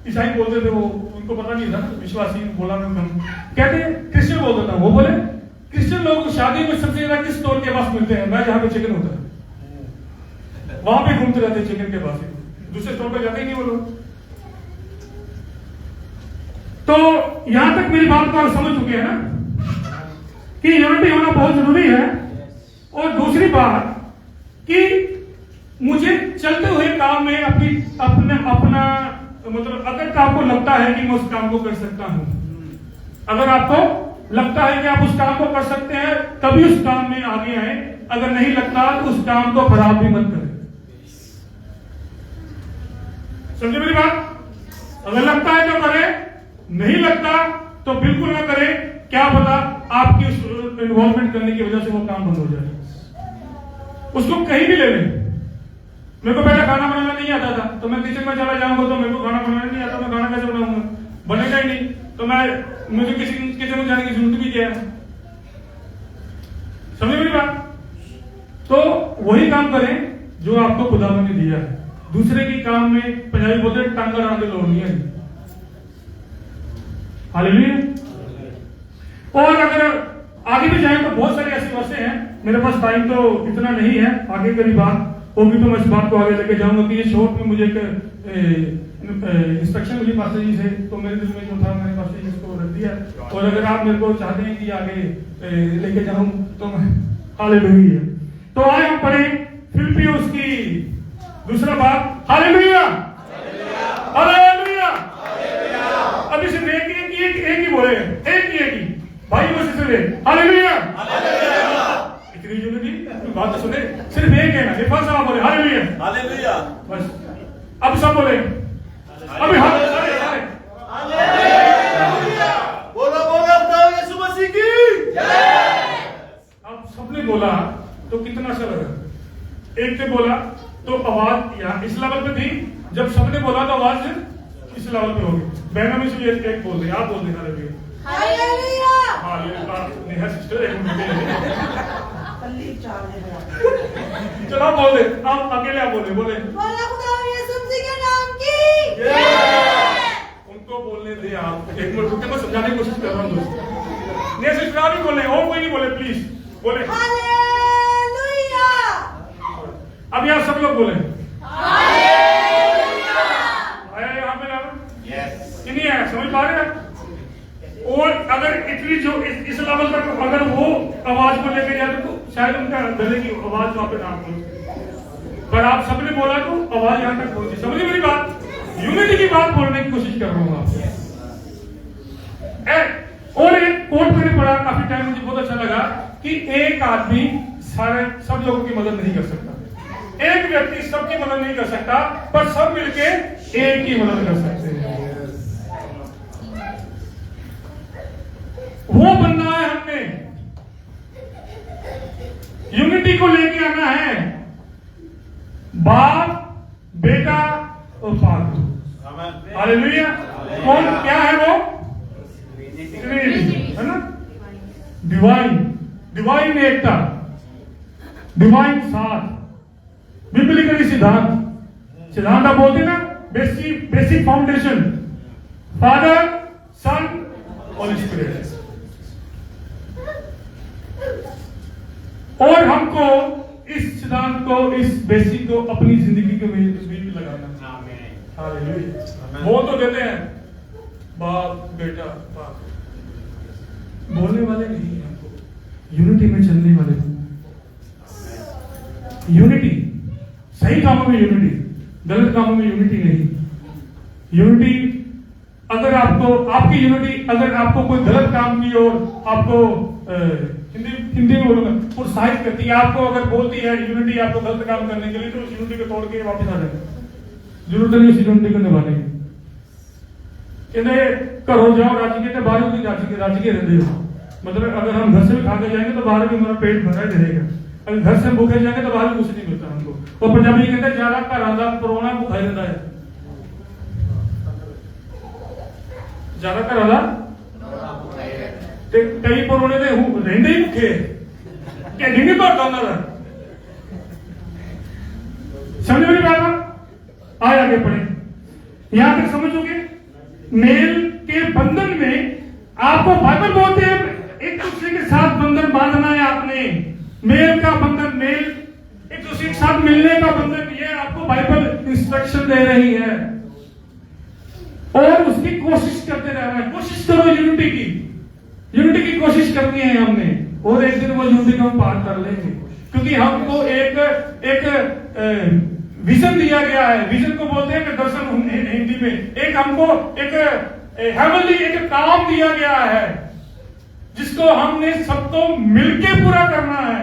B: ईसाई बोलते थे, वो उनको पता नहीं था, विश्वासी बोला मैं कहते क्रिश्चियन बोलता था। वो बोले क्रिश्चियन लोग शादियों में सबसे ज्यादा किस स्टोर के पास मिलते हैं? मैं जहां पे चिकन होता है वहां पे घूमते रहते चिकन के पास, दूसरे स्टोर पे जाते ही नहीं वो लोग। तो यहां तक मेरी बात को आप समझ चुके हैं ना कि यूनिटी होना बहुत जरूरी है। और दूसरी बात कि मुझे चलते हुए काम में अपना मतलब अगर आपको लगता है कि मैं उस काम को कर सकता हूं, अगर आपको लगता है कि आप उस काम को कर सकते हैं तभी उस काम में आगे आए। अगर नहीं लगता तो उस काम को खराब भी मत करें। समझे मेरी बात? अगर लगता है तो करें, नहीं लगता तो बिल्कुल ना करें। क्या पता आपकी उस इन्वॉल्वमेंट करने की वजह से वो काम बंद हो जाए। उसको कहीं भी ले लें। मेरे को पहले खाना बनाना नहीं आता था, तो मैं किचन में चला जाऊंगा तो मेरे को खाना बनाना नहीं आता, मैं खाना कैसे बनाऊंगा? बनेगा ही नहीं, तो मुझे किसी किचन में जाने की जरूरत भी क्या है? समझे मेरी बात? तो वही काम करें जो आपको खुदावन ने दिया है। दूसरे की काम में पंजाबी बोलते हैं टांगा डाल के लोड़नी है। हालेलुया। और अगर आगे भी जाएं तो बहुत सारी ऐसी बातें हैं, मेरे पास टाइम तो इतना नहीं है, आगे करी बात होगी तो मैं इस बात को आगे लेके जाऊंगा कि ये शॉर्ट में मुझे इंस्ट्रक्शन मिली पास्टर जी से, तो मेरे दिल में जो था मैंने पास्टर जी को रख दिया। और अगर आप मेरे को चाहते हैं कि आगे लेके जाऊं तो मैं हालेलुया। तो आए हम पढ़े फिलिप्पियों की दूसरा भाग। Hallelujah hallelujah. अभी सिर्फ एक ही बोले, एक ही भाई बस सिर्फ हालेलुया। इतनी यूनिटी बात तो सुने, सिर्फ एक है ना, एक बार सब बोले हालेलुया हालेलुया बस। अब सब बोले अभी हालेलुया बोलो बोलो यीशु मसीह की जय। अब सबने बोला तो कितना अच्छा लगा। एक ने बोला तो आवाज यहाँ इस लेवल पे थी, जब सबने बोला तो आवाज इस लेवल पे होगी। बहनों में से एक बोल दे, आप बोल दे
D: हालेलुया।
B: नेहा सिस्टर एक मिनट
D: कल्ली चावल है।
B: चलो आप बोल दे, आप अकेले आप बोले बोले
D: बोला खुदा यीशु मसीह के नाम की
B: उनको बोलने दे। आप एक मिनट रुके, मैं समझाने की कोशिश कर रहा हूँ दोस्तों। नेहा सिस्टर आप ही बोले और कोई नहीं बोले, प्लीज बोले
D: हालेलुया।
B: अब यहाँ सब लोग बोले
E: हालेलुया।
B: आया यहाँ पे ना
C: यस
B: कि नहीं आया, समझ पा रहे हैं? और अगर इतनी जो इस लेवल तक अगर वो आवाज को लेकर जाए तो शायद उनका गले की आवाज वहां पे ना पहुंचे, पर आप सबने बोला तो आवाज यहाँ तक पहुंची। समझिए मेरी बात, यूनिटी की बात बोलने की कोशिश कर रहा हूँ आपसे। और एक कोट मैंने पढ़ा काफी टाइम, मुझे बहुत अच्छा लगा कि एक आदमी सारे सब लोगों की मदद नहीं कर सकता, एक व्यक्ति सबकी मदद नहीं कर सकता, पर सब मिलके एक की मदद कर सकते हैं। वो बनना है हमने, यूनिटी को लेके आना है, बाप बेटा और फादर। हालेलुया। कौन क्या है वो? ट्रिनिटी है ना, डिवाइन एकता, डिवाइन साथ, बिब्लिकली सिद्धांत आप बोलते ना, बेसिक फाउंडेशन, फादर सन और स्पिरिट। और हमको इस सिद्धांत को, इस बेसिक को अपनी जिंदगी के बीच लगाना। हालेलुया। वो तो कहते हैं बाप बेटा बाप, बोलने वाले नहीं हैं, हमको यूनिटी में चलने वाले। यूनिटी, सही कामों में यूनिटी, गलत कामों में यूनिटी नहीं। यूनिटी अगर आपको आपकी यूनिटी अगर आपको कोई गलत काम की और आपको हिंदी में बोलूंगा प्रोत्साहित करती है, आपको अगर बोलती है यूनिटी आपको गलत काम करने के लिए, तो उस यूनिटी को तोड़ के वापस आ जाए। जरूरत नहीं उस यूनिटी को निभाने की। कहते घरों जाओ राजी के, बाहर भी राजी के रहते हो। मतलब अगर हम घर से भी खा के जाएंगे तो बाहर भी हमारा पेट भरा रहेगा, अगर घर से भूखे जाएंगे तो बाहर भी कुछ नहीं मिलता हमको। और पंजाबी कहते हैं ज्यादा घर आंदा परोना भूखा रहता है, ज्यादा घर आंदा कई परोने दे रहंदे ही भूखे ढिड नहीं भरता उन्होंने। समझ मेरी बात? आए आगे पढ़े, यहां तक समझोगे। मेल के बंधन में आपको बाइबल बोलते हैं एक दूसरे के साथ बंधन बांधना है आपने। मेल का बंधन, मेल एक दूसरे के साथ मिलने का बंधन, ये आपको बाइबल इंस्ट्रक्शन दे रही है। और उसकी कोशिश करते रहना है। कोशिश करो यूनिटी की कोशिश करनी है हमने, और एक दिन वो यूनिटी को हम पार कर लेंगे, क्योंकि हमको एक विजन दिया गया है। विजन को बोलते हैं कि दर्शन हिंदी में। एक हमको एक हेवनली एक काम दिया गया है जिसको हमने सबको मिलके पूरा करना है।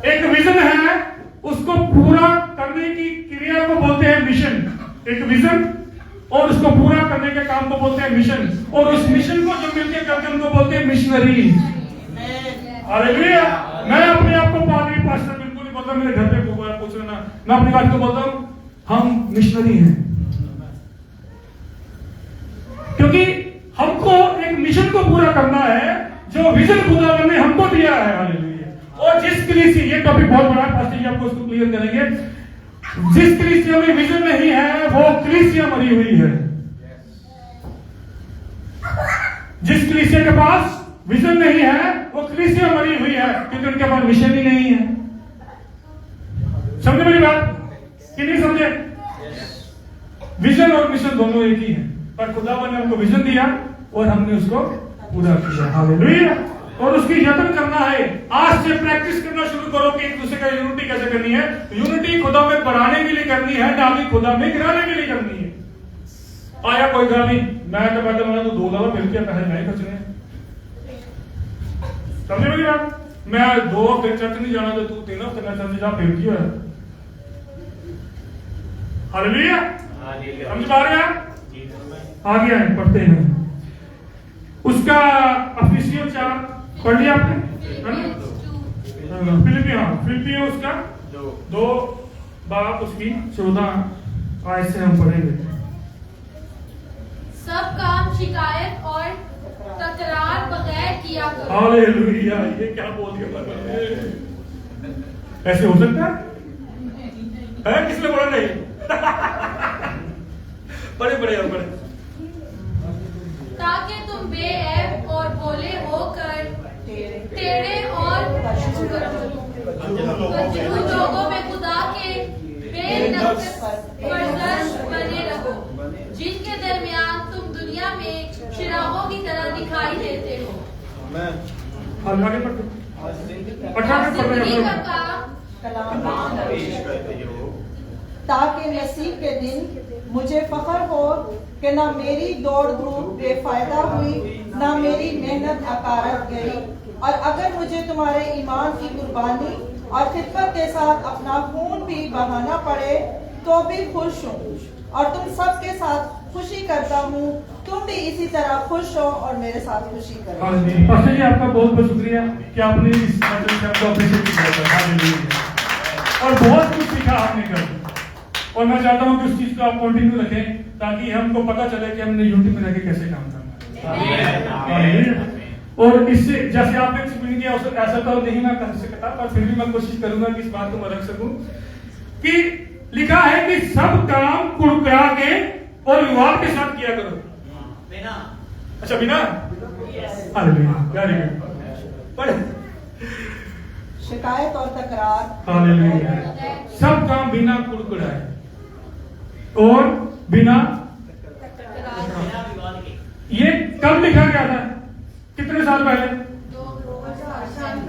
B: एक विजन है, उसको पूरा करने की क्रिया को बोलते हैं मिशन। एक विजन और उसको पूरा करने के काम को बोलते हैं मिशन, और उस मिशन को जो मिलके करते हैं उनको बोलते हैं मिशनरी। हालेलुया। मैं अपने आप को पादरी पास्टर बिल्कुल नहीं बोलता, मेरे घर पे पूछ लेना, मैं अपनी बात को बोलता हूं हम मिशनरी हैं, क्योंकि हमको एक मिशन को पूरा करना है जो विजन खुदा ने हमको दिया है। हालेलुया। और जिस कलीसिया, ये टॉपिक बहुत बड़ा है, पास्टर जी आपको उसको क्लियर करेंगे। जिस कलीसिया में विजन नहीं है वो कलीसिया मरी हुई है। जिस कलीसिया के पास विजन नहीं है वो कलीसिया मरी हुई है, क्योंकि उनके पास मिशन ही नहीं है। समझे मेरी बात कि नहीं समझे? विजन और मिशन दोनों एक ही है, पर खुदावन ने हमको विजन दिया और हमने उसको पूरा किया। हालेलुया। और उसकी यत्न करना है। आज से प्रैक्टिस करना शुरू करो कि एक दूसरे का यूनिटी कैसे करनी है। यूनिटी खुदा में बढ़ाने के लिए करनी है, ना कि खुदा में गिराने के लिए करनी है। आया कोई गल नहीं, मैं तो कहता हूं तो 2 दफा मिलकर पैसे नहीं खर्चने। समझे मेरी बात? मैं 2 हफ्ते चर्च नहीं जाना तो तू 3 हफ्ते में चर्च जा, फिर क्यों है? हालेलुया। समझ पा रहे हैं? आगे आए पढ़ते हैं उसका। अफिसियों 4 पढ़ लिया आपने, है ना? फिलिपियों उसका 2 बाब उसकी 14 आयत से हम पढ़ेंगे।
E: सब काम शिकायत और तकरार बगैर किया करो।
B: हालेलुया, ये क्या बोल दिया? ऐसे हो सकता है? किसने बोला नहीं? बड़े बड़े और बड़े,
E: ताकि तुम बेऐब और भोले होकर टेढ़े और झूठ लोगों में खुदा के बेनक़्स बरदर्श बने रहो, जिनके दरमियान तुम दुनिया में चिरागों की तरह दिखाई देते हो।
B: आगे पढ़ो।
E: जिंदगी का काम
D: ताकि मसीह के दिन मुझे फख्र हो कि ना मेरी दौड़ धूप बेफायदा हुई, ना मेरी मेहनत अकारत गई। और अगर मुझे तुम्हारे ईमान की कुर्बानी और खिदमत के साथ अपना खून भी बहाना पड़े तो भी खुश हूँ, और तुम सबके साथ खुशी करता हूँ। तुम भी इसी तरह खुश हो और मेरे साथ खुशी करो।
B: पास्टर जी, आपका बहुत बहुत शुक्रिया कि आपने इस को अप्रिशिएट किया और बहुत कुछ सीखा आपने कर। और मैं चाहता हूँ कि उस चीज को आप कंटिन्यू रखें, ताकि हमको पता चले कि हमने यूनिटी में रहकर कैसे काम करना है। और इससे जैसे आपने एक्सप्लेन किया, ऐसा तो नहीं मैं कर सकता, पर फिर भी मैं कोशिश करूंगा कि इस बात को मैं रख सकूं कि लिखा है कि सब काम कुड़कुड़ा के और विवाद के साथ किया करो।
C: बिना,
B: अच्छा बिना,
D: शिकायत और तकरार,
B: सब काम बिना कुड़कुड़ाए और बिना।
C: बिना विवाद के।
B: ये कब लिखा गया था? कितने साल पहले?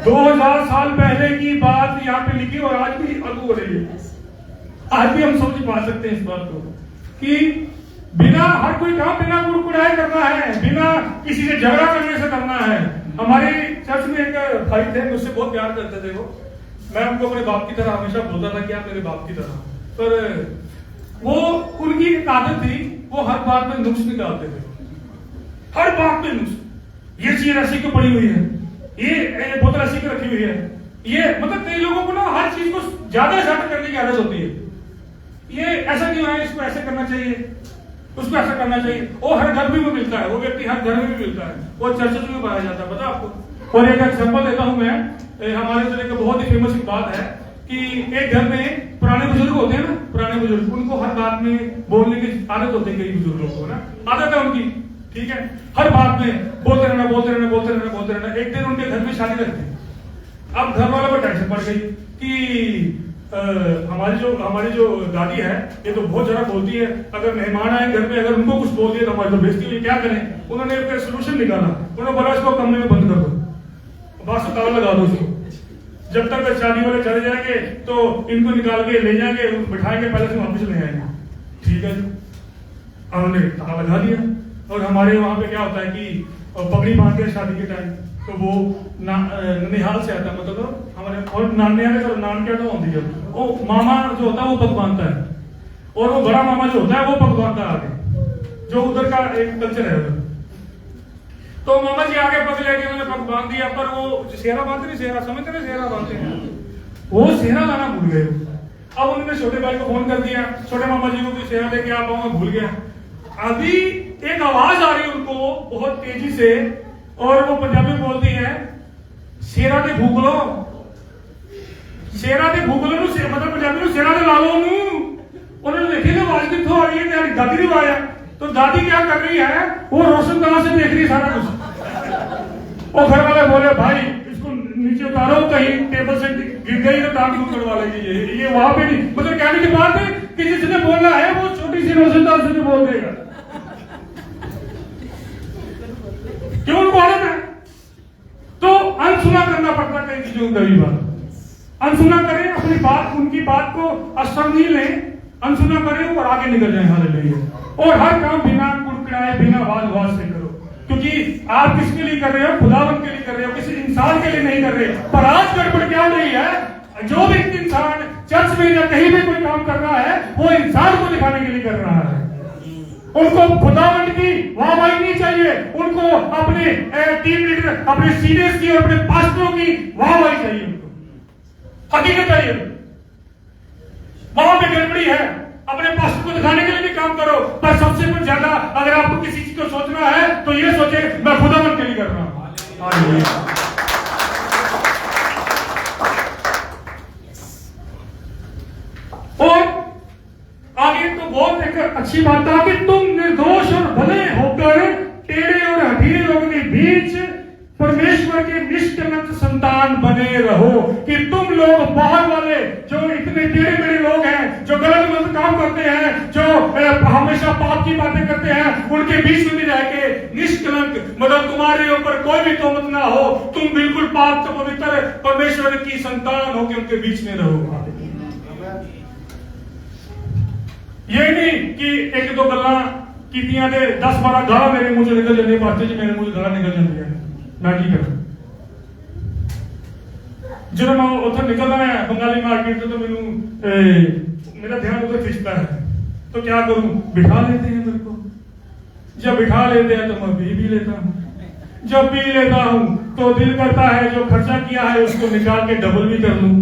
B: 2000 साल पहले की बात यहाँ पे लिखी और आज भी लागू हो रही है। आज भी हम समझ पा सकते हैं इस बात को कि बिना, हर कोई काम बिना कुड़कुड़ाए करना है, बिना किसी से झगड़ा करने से करना है। हमारे चर्च में एक भाई थे, मुझसे बहुत प्यार करते थे वो। मैं उनको अपने बाप की तरह हमेशा बोलता था कि आप मेरे बाप की तरह। पर वो, उनकी एक आदत थी, वो हर बात में नुक्स निकालते थे, हर बात में नुक्स। ये चीज ऐसी क्यों पड़ी हुई है, ये बोतल ऐसी क्यों रखी हुई है, ये मतलब कई लोगों को ना हर चीज को ज्यादा ज्यादा करने की आदत होती है। ये ऐसा क्यों है, इसको ऐसे करना चाहिए, उसको ऐसा करना चाहिए। वो हर घर में भी मिलता है, वो व्यक्ति हर घर में भी मिलता है, वो चर्च में पाया जाता है, पता आपको। और एक एग्जांपल देता हूं मैं, हमारे जिले का बहुत ही फेमस बात है कि एक घर में पुराने बुजुर्ग होते हैं ना, पुराने बुजुर्ग, उनको हर बात में बोलने की आदत होती है। कई बुजुर्गों को ना आदत है उनकी, ठीक है, हर बात में बोलते रहना, बोलते रहना, बोलते रहना, बोलते रहना। एक दिन उनके घर में शादी रखती, अब घर वालों को टेंशन पड़ गई कि हमारी जो दादी है, ये तो बहुत ज्यादा बोलती है, अगर मेहमान आए घर में, अगर उनको कुछ बोल दिया तो हमारी तो बेइज्जती हुई, क्या करें। उन्होंने एक सोल्यूशन निकाला, उन्होंने बोला इसको कमरे में बंद कर दो, बस ताला लगा दो उसको, जब तक शादी वाले चले जाएंगे तो इनको निकाल के ले जाएंगे, बिठाएंगे, पहले से वापस ले आएंगे। ठीक है जी, उन्होंने ताला लगा दिया। और हमारे वहां पे क्या होता है कि पगड़ी बांधते हैं शादी के टाइम, तो वो ननिहाल से आता है, मतलब हमारे, और नाने तो नान क्या तो होती है, वो मामा जो होता है वो पग बांधता है, और वो बड़ा मामा जो होता है वो पग बांधता है आगे, जो उधर का एक कल्चर है उधर। तो मामा जी आगे पग लेके उन्होंने पग बांध दिया, पर वो सेहरा बांधते नहीं, सेहरा समझते नहीं, सेहरा बांधते हैं, वो सेहरा लाना भूल गए। अब उन्होंने छोटे भाई को फोन कर दिया, छोटे मामा जी को भी सेहरा देके आप आऊंगा, भूल गया। अभी एक आवाज आ रही है उनको बहुत तेजी से, और वो पंजाबी बोलती है, सेरा दे भूख लो, सेरा दे भूख लो, मतलब पंजाबी में सेरा दे ला लो। उन्होंने देखी ना आवाज कितों आ रही है, तेरी दादी ने आया, तो दादी क्या कर रही है, वो रोशन कहां से देख रही है सारा कुछ। और घर वाले बोले भाई इसको नीचे उतारो, कहीं टेबल से गिर गई तो दांत दूर करवा लेगी। ये वहां पे नहीं, मतलब कहने की बात है कि जिसने बोलना है वो छोटी सी रोशनदार से बोल देगा, क्यों उनको आदत है। तो अनसुना करना पड़ता है कई चीजों को, कई बार अनसुना करें, अपनी बात, उनकी बात को असर नहीं लें, अनसुना करें और आगे निकल जाए। हालेलुया। और हर काम बिना कुड़कुड़ाए, बिना वाद से करो, क्योंकि आप किसके लिए कर रहे हो, खुदावंत के लिए कर रहे हो, किसी इंसान के लिए नहीं कर रहे। पर आज गड़बड़ क्या हो रही है, जो भी इंसान चर्च में या कहीं भी कोई काम कर रहा है, वो इंसान को दिखाने के लिए कर रहा है। उनको खुदावंद की वाहवाही नहीं चाहिए, उनको अपने टीम लीडर, अपने सीनियर्स की और अपने पास्टरों की वाहवाही चाहिए। उनको हकीकत चाहिए। वहां पे गड़बड़ी है, अपने पास्टर को दिखाने के लिए भी काम करो, पर सबसे कुछ ज्यादा अगर आपको किसी चीज को सोचना है तो ये सोचे मैं खुदावंद के लिए कर रहा हूं। और आगे तो बहुत एक अच्छी बात था कि तुम निर्दोष और भले होकर टेढ़े और हठीले लोगों के बीच परमेश्वर के निष्कलंक संतान बने रहो। कि तुम लोग बाहर वाले जो इतने टेढ़े मेढ़े लोग हैं, जो गलत गलत काम करते हैं, जो हमेशा पाप की बातें करते हैं, उनके बीच में भी रह के निष्कलंक, मतलब तुम्हारे ऊपर कोई भी तोहमत ना हो, तुम बिल्कुल पाक तो पवित्र परमेश्वर की संतान हो के उनके बीच में रहो। ये नहीं कि एक दो गल्ला कीतियां दे 10-12 गाला मेरे मुंह से निकल जाती है, पास्टर जी मेरे मुंह से गाला निकल जाती है, मैं की करूं? जब मैं उधर निकलना है बंगाली मार्केट तो मेरा ध्यान उधर खिंचता है, तो क्या करूं? बिठा लेते हैं मेरे को। जब बिठा लेते हैं तो मैं पी भी लेता हूं। जब पी लेता हूं तो दिल करता है जो खर्चा किया है उसको निकाल के डबल भी कर लूं।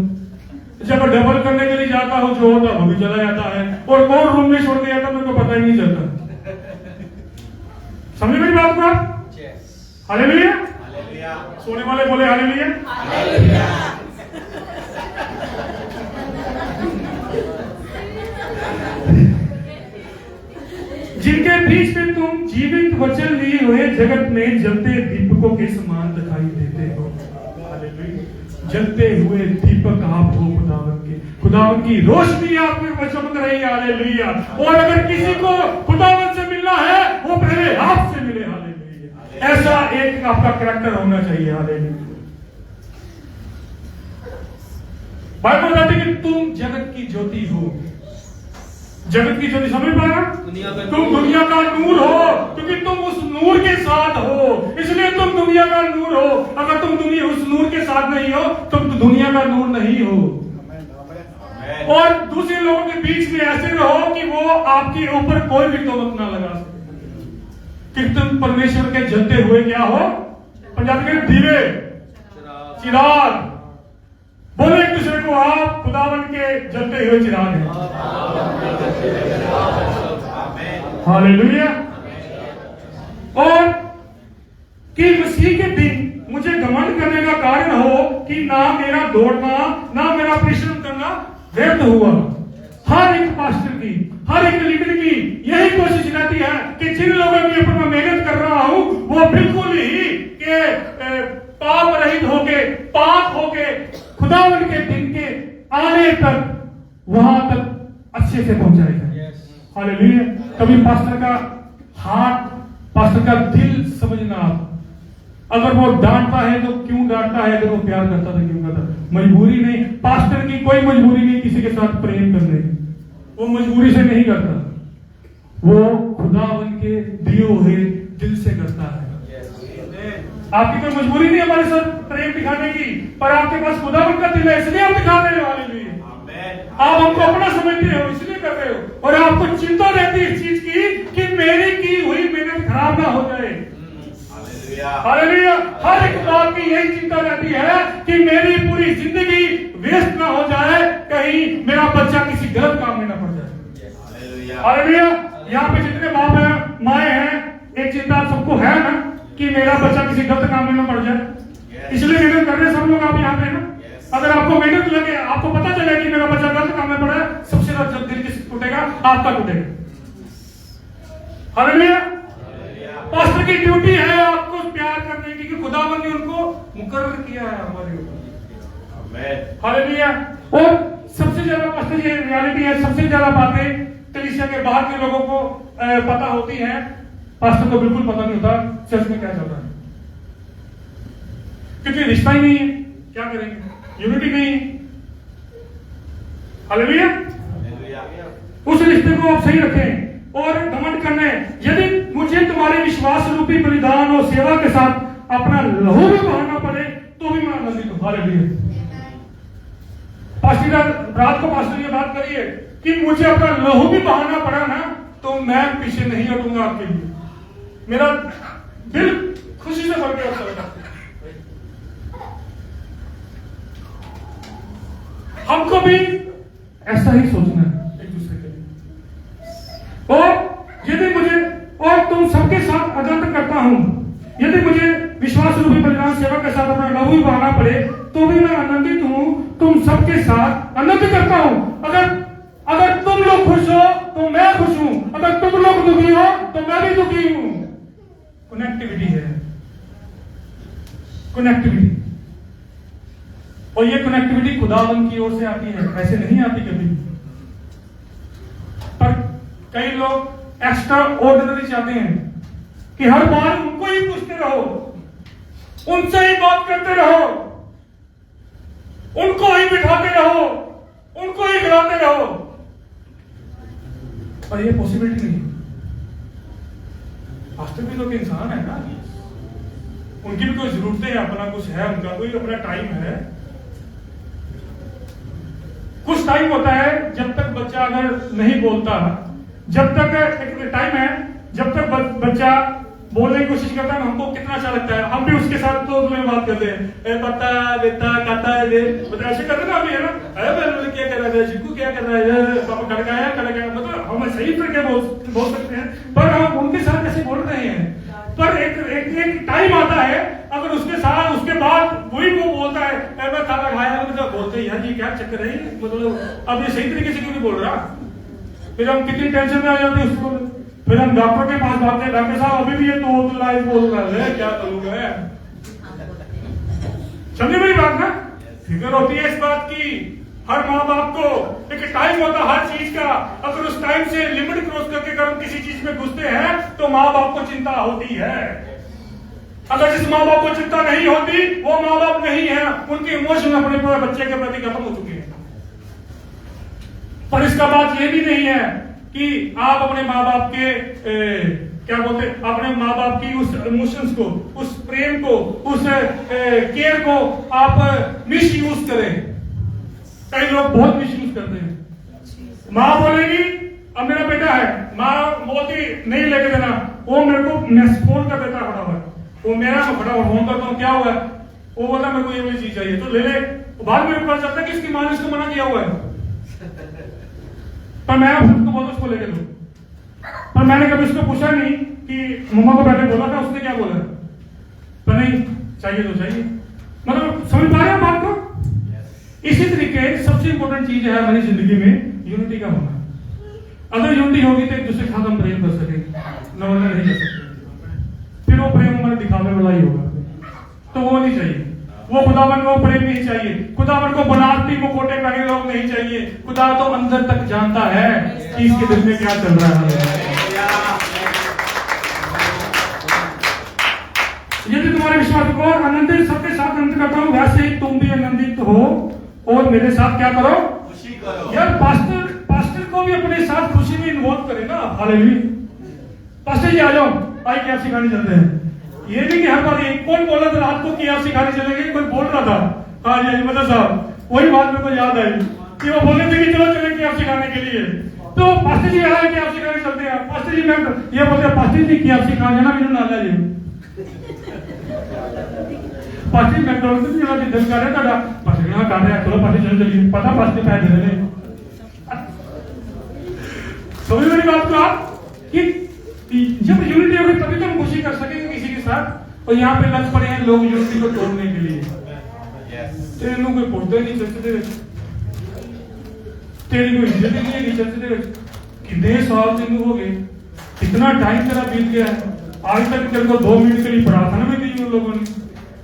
B: जब डबल करने के लिए जाता हूं जो होता वो भी चला जाता है, और कौन रूम में छोड़ के जाता मेरे को पता ही नहीं चलता। समझ मेरी बात को आप? हालेलुया। सोने वाले बोले हालेलुया। जिनके बीच में तुम जीवित वचन लिए हुए जगत में जलते दीपकों के समान दिखाई देते हो। हालेलुया। जलते हुए दीपक आप हो खुदावंद की रोशनी आप में चमक रही है। हालेलुया। और अगर किसी को खुदावंद से मिलना है वो पहले आपसे मिले। हालेलुया। ऐसा एक आपका कैरेक्टर होना चाहिए। हालेलुया। बाइबल बताती है कि तुम जगत की ज्योति हो। जगत की ज्योति समझ पाएगा? तुम दुनिया का नूर हो, क्योंकि तुम उस नूर के साथ हो, इसलिए तुम दुनिया का नूर हो। अगर तुम दुनिया उस नूर के साथ नहीं हो तुम तो दुनिया का नूर नहीं हो। और दूसरे लोगों के बीच में ऐसे रहो कि वो आपके ऊपर कोई भी तोहमत ना लगा सके कि तुम परमेश्वर के जलते हुए क्या हो? पंजाबी में दीवे, चिराग। बोले एक दूसरे को आप खुदावन के जलते हुए चिराग हैं। हालेलुया। और कि मसीह के दिन मुझे घमंड करने का कारण हो कि ना मेरा दौड़ना ना मेरा परिश्रम करना व्यर्थ हुआ। हर एक पास्टर की, हर एक लीडर की यही कोशिश रहती है कि जिन लोगों के ऊपर मैं मेहनत कर रहा हूं वो बिल्कुल ही के पाप रहित होके, पाक होके खुदावन के दिन के आने तक वहां तक अच्छे से पहुंचाएगा। हालेलुया। कभी पास्टर का हार्ट, पास्टर का दिल समझना आप। अगर वो डांटता है तो क्यों डांटता है, अगर वो प्यार करता तो क्यों करता? मजबूरी नहीं, पास्टर की कोई मजबूरी नहीं किसी के साथ प्रेम करने की, वो मजबूरी से नहीं करता, वो खुदावन के दिए हुए दिल से करता है। आपकी कोई मजबूरी नहीं हमारे साथ प्रेम दिखाने की, पर आपके पास खुदावन का दिल है इसलिए आप दिखा रहे हो। हालेलुया। आप हमको अपना समझते हो इसलिए कर रहे हो, और आपको चिंता रहती है इस चीज की कि मेरी की हुई मेहनत खराब ना हो जाए। हालेलुया। हर एक बात की यही चिंता रहती है कि मेरी पूरी जिंदगी वेस्ट ना हो जाए, कहीं मेरा बच्चा किसी गलत काम में ना पड़ जाए। हालेलुया। यहाँ पे जितने बाप हैं, माए हैं, एक चिंता सबको है ना कि मेरा बच्चा किसी गलत काम में ना पड़ जाए, इसलिए मेहनत कर रहे हैं सब लोग। आप यहाँ पे ना, अगर आपको मेहनत लगे, आपको पता चले कि मेरा बच्चा गलत काम में पड़ा है, सबसे ज्यादा दिल किस टूटेगा? आपका टूटेगा। हालेलुया। पास्टर की ड्यूटी है आपको प्यार करने की, कि खुदावन ने उनको मुकर्रर किया है हमारे ऊपर। हालेलुया। और सबसे ज्यादा पास्टर ये रियलिटी है, सबसे ज्यादा बातें कलीसिया के बाहर के लोगों को पता होती है, पास्टर को बिल्कुल पता नहीं होता चर्च में क्या चल रहा है, क्योंकि रिश्ता ही नहीं है। क्या करेंगे? यूनिटी नहीं है। हालेलुया। उस रिश्ते को आप सही रखें और घमंड करने, यदि मुझे तुम्हारे विश्वास रूपी बलिदान और सेवा के साथ अपना लहू भी बहाना पड़े तो भी मैं आनंदित हूं। हालेलुया। पास्टर रात को पास्टर ये बात करिए कि मुझे अपना लहू भी बहाना पड़ा ना तो मैं पीछे नहीं हटूंगा आपके लिए। मेरा दिल खुशी से भर गया उस समय। हमको भी ऐसा ही सोचना है एक दूसरे के लिए। और यदि मुझे और तुम सबके साथ अनंत करता हूं, यदि मुझे विश्वास रूपी बलिदान सेवा के साथ अपना लहू बहाना पड़े तो भी मैं आनंदित हूं, तुम सबके साथ आनंद करता हूं। अगर तुम लोग खुश हो तो मैं खुश हूं, अगर तुम लोग दुखी हो तो मैं भी दुखी हूं। कनेक्टिविटी है, कनेक्टिविटी। और ये कनेक्टिविटी खुदावंद की ओर से आती है, ऐसे नहीं आती कभी। पर कई लोग एक्स्ट्रा ऑर्डिनरी चाहते हैं कि हर बार उनको ही पूछते रहो, उनसे ही बात करते रहो, उनको ही बिठाते रहो, उनको ही खिलाते रहो। और ये पॉसिबिलिटी नहीं। पास्टर भी तो इंसान है ना, उनकी भी कोई जरूरतें हैं, अपना कुछ है, उनका कोई अपना टाइम है। कुछ टाइम होता है जब तक बच्चा अगर नहीं बोलता, जब तक एक टाइम है जब तक बच्चा बोलने की कोशिश करता है, हमको कितना अच्छा लगता है। हम भी उसके साथ तो में बात करते हैं, पता बेटा कहता है ये मतलब ऐसे करते ना, अभी है ना, अरे क्या कर रहा है चिक्कू, क्या कर रहा है पापा, कड़काया मतलब हम सही करके बोल सकते हैं, पर हम उनके साथ कैसे बोल रहे हैं। पर एक टाइम आता है, अगर उसके साथ उसके बाद वही वो बोलता है मैं खाना खाया, मतलब बोलते यार ये क्या चक्कर है, मतलब अब ये सही तरीके से क्यों नहीं बोल रहा। फिर हम कितनी टेंशन में आ जाते हैं उसको। फिर हम डॉक्टर के पास भागते हैं, डॉक्टर साहब अभी भी ये तो लाइफ बोल रहा है, क्या करूंगा। समझे मेरी बात ना। फिक्र होती है इस बात की। हर माँ बाप को एक टाइम होता है हर चीज का, अगर उस टाइम से लिमिट क्रॉस करके अगर हम किसी चीज में घुसते हैं तो माँ बाप को चिंता होती है। अगर जिस माँ बाप को चिंता नहीं होती वो माँ बाप नहीं है, उनके इमोशन अपने पूरे बच्चे के प्रति खत्म हो चुके हैं। पर इसका बात ये भी नहीं है कि आप अपने माँ बाप के क्या बोलते, अपने माँ बाप की उस इमोशंस को, उस प्रेम को, उस केयर को आप मिस यूज करें। कई लोग बहुत मिस यूज करते हैं। माँ बोलेगी अब मेरा बेटा है, माँ बोलती नहीं लेके देना, वो मेरे को फोन कर देता फटाफट, वो मेरा फटाफट फोन करता हूँ क्या हुआ है, वो बोलता मेरे को ये वाली चीज चाहिए तो ले ले। बाद में पता चलता है कि इसकी माँ ने इसको मना किया हुआ है, पर मैं उसको बोलता उसको लेके दो। पर मैंने कभी उसको पूछा नहीं कि मम्मा को पहले बोला था, उसने क्या बोला, पर नहीं चाहिए तो चाहिए। मतलब समझ पा रहे हैं बात को। इसी तरीके सबसे इंपॉर्टेंट चीज है हमारी जिंदगी में यूनिटी का होना। अगर यूनिटी होगी तो एक दूसरे के साथ हम प्रेम कर सकेंगे, नवरना नहीं कर सकते। फिर वो प्रेम हमारे दिखावे वाला ही होगा, तो वो नहीं चाहिए। वो खुदावन को प्रेम नहीं चाहिए, खुदावन को बनावटी मुखौटे पहने लोग नहीं चाहिए। खुदा तो अंदर तक जानता है कि इसके दिल में क्या चल रहा है। यदि तुम्हारे विश्वास को आनंदित सबके साथ आनंद करता हूं, वैसे ही तुम भी आनंदित हो और मेरे साथ क्या करो,
C: खुशी करो।
B: यार पास्टर को भी अपने साथ खुशी में इन्वॉल्व करें ना। हालेलुया। पास्टर जी आ जाओ, आई क्या सिखाने चलते हैं। ये नहीं कि हर बार कौन बोला था रात को कि आप सिखाने चलेंगे, कोई बोल रहा था। हाँ जी मतलब साहब, वही बात मेरे को याद आई कि वो बोले थे कि चलो चलेंगे आप सिखाने के लिए, तो पास्टर जी आया कि आप सिखाने चलते हैं। पास्टर जी मैं ये बोलते पास्टर जी कि आप सिखाने जाना मैंने नाला जी पास्टर मैकडॉनल्ड से भी दिल कर रहा था, पास्टर यहाँ कर रहे हैं, चलो पास्टर चलो चलिए, पता पास्टर पैर दे रहे। समझ मेरी बात को आप कि जब यूनिटी होगी तभी तो हम खुशी कर सकेंगे किसी के साथ। और यहाँ पे लग पड़े हैं लोग यूनिटी को तोड़ने के लिए। तेरे लोग कोई बोलते नहीं चलते, तेरी कोई इज्जत नहीं है चलते। कितने साल तेन हो गए, कितना टाइम तेरा बीत गया है, आज तक तेरे को 2 मिनट के लिए प्रार्थना में दी उन लोगों ने।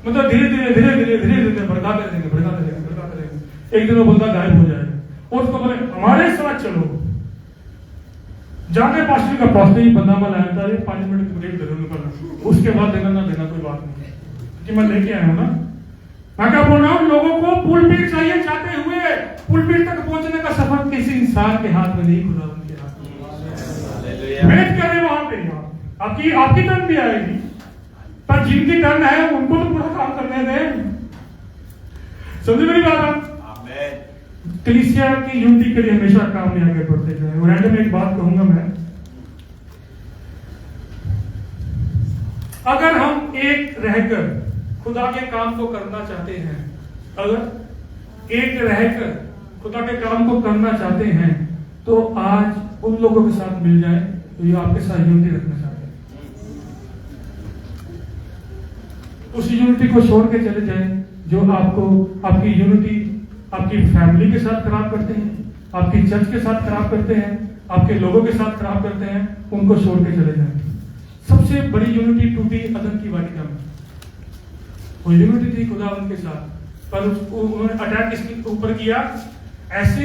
B: मतलब धीरे धीरे धीरे धीरे धीरे धीरे भड़काते रहेंगे, भड़काते रहेंगे, भड़काते रहेंगे। एक दिन वो बंदा गायब हो जाएगा और उसको बोले हमारे साथ चलो। जाके पास्टर का पास्टर ही बंदा में लाया था, 5 मिनट की ब्रेक दे दो निकलना, उसके बाद देना ना देना कोई बात नहीं, कि मैं लेके आया हूं ना। मैं क्या बोल रहा हूँ, लोगों को पुलपीट चाहिए, चाहते हुए पुलपीट तक पहुंचने का सफर किसी इंसान के हाथ में नहीं, खुदा के हाथ में। वेट करें वहां पे, आपकी टर्न भी आएगी, पर जिनकी टर्न है उनको तो पूरा काम करने दें। समझे मेरी बात। कलीसिया की यूनिटी के लिए हमेशा काम में आगे बढ़ते जाए। और एंड में एक बात कहूंगा मैं अगर हम एक रहकर खुदा के काम को करना चाहते हैं, अगर एक रहकर खुदा के काम को करना चाहते हैं, तो आज उन लोगों के साथ मिल जाए तो ये आपके साथ यूनिटी रखना चाहते हैं। उस यूनिटी को छोड़ के चले जाए जो आपको आपकी यूनिटी आपकी फैमिली के साथ खराब करते हैं, आपकी चर्च के साथ खराब करते हैं, आपके लोगों के साथ खराब करते हैं, उनको छोड़ के चले जाएं। सबसे बड़ी यूनिटी टूटी अदन की वाटिका में। वो यूनिटी थी खुदावंद के साथ, पर उन्होंने अटैक इसके ऊपर किया, ऐसे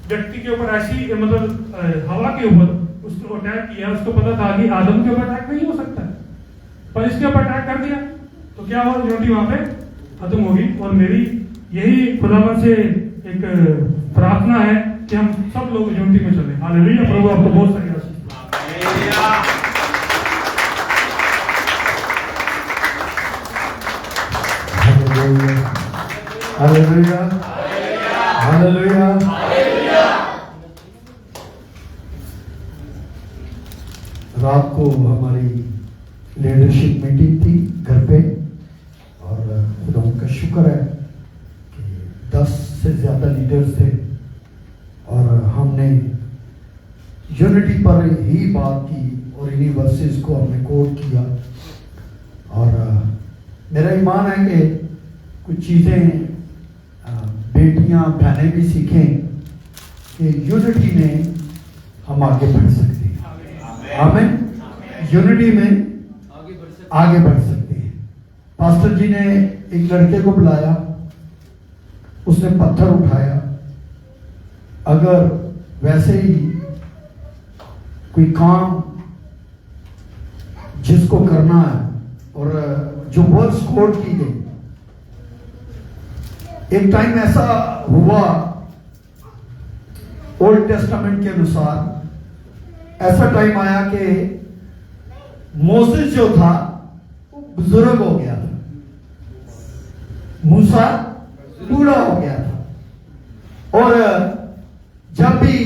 B: व्यक्ति के ऊपर, ऐसी मतलब हवा के ऊपर उसको अटैक किया। उसको पता था कि आदम के ऊपर अटैक नहीं हो सकता, पर इसके ऊपर अटैक कर दिया, तो क्या हुआ, यूनिटी वहां पे खत्म होगी। और मेरी यही खुदावंद से एक प्रार्थना है कि हम सब लोग यूनिटी में चले। हालेलुया। प्रभु आपको बहुत सारी आशीष
F: हालेलुया, हालेलुया। रात को हमारी लीडरशिप मीटिंग थी घर पे, और खुदा का शुक्र है कि 10 से ज्यादा लीडर्स थे, और हमने यूनिटी पर ही बात की और इन्हीं वर्सेस को हमने कोट किया। और मेरा ईमान है कि कुछ चीज़ें बेटियां बहनें भी सीखें कि यूनिटी में हम आगे बढ़ सकते हैं। आमीन। यूनिटी में आगे बढ़ सकते हैं। पास्टर जी ने एक लड़के को बुलाया, उसने पत्थर उठाया। अगर वैसे ही कोई काम जिसको करना है और जो वर्ड्स कोड की गई, एक टाइम ऐसा हुआ ओल्ड टेस्टामेंट के अनुसार, ऐसा टाइम आया कि मोसेस जो था वो बुजुर्ग हो गया था, मूसा बूढ़ा हो गया था। और जब भी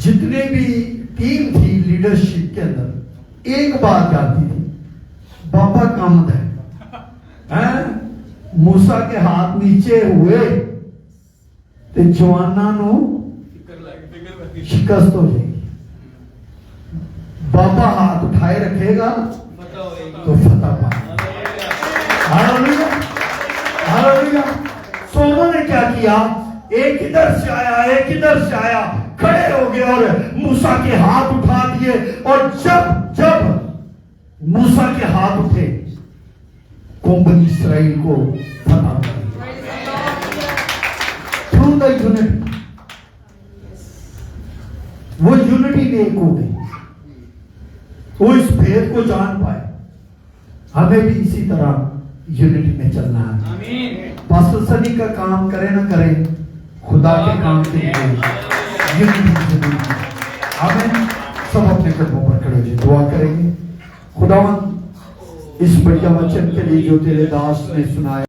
F: जितने भी टीम थी लीडरशिप के अंदर, एक बात आती थी, बाबा कामद है, मूसा के हाथ नीचे हुए तो जवाना नो शिकस्त हो जाएगी, बाबा हाथ उठाए रखेगा तो फतह पाएगा। Hallelujah, hallelujah. सो उन्होंने क्या किया, एक इधर से आया, एक इधर से आया, खड़े हो गए और मूसा के हाथ उठा दिए। और जब जब मूसा के हाथ उठे, कौम इस्राएल को फतह मिली थ्रू द यूनिटी। वो यूनिटी में एक हो गई, वो इस भेद को जान पाए। हमें भी इसी तरह यूनिटी में चलना है। पास्टर सनी का काम करें ना करें, खुदा के काम के लिए यूनिटी जरूरी है। हमें सब अपने कदमों पर खड़े हो दुआ करेंगे। खुदावन इस बढ़िया वचन के लिए जो तेरे दास ने सुनाया।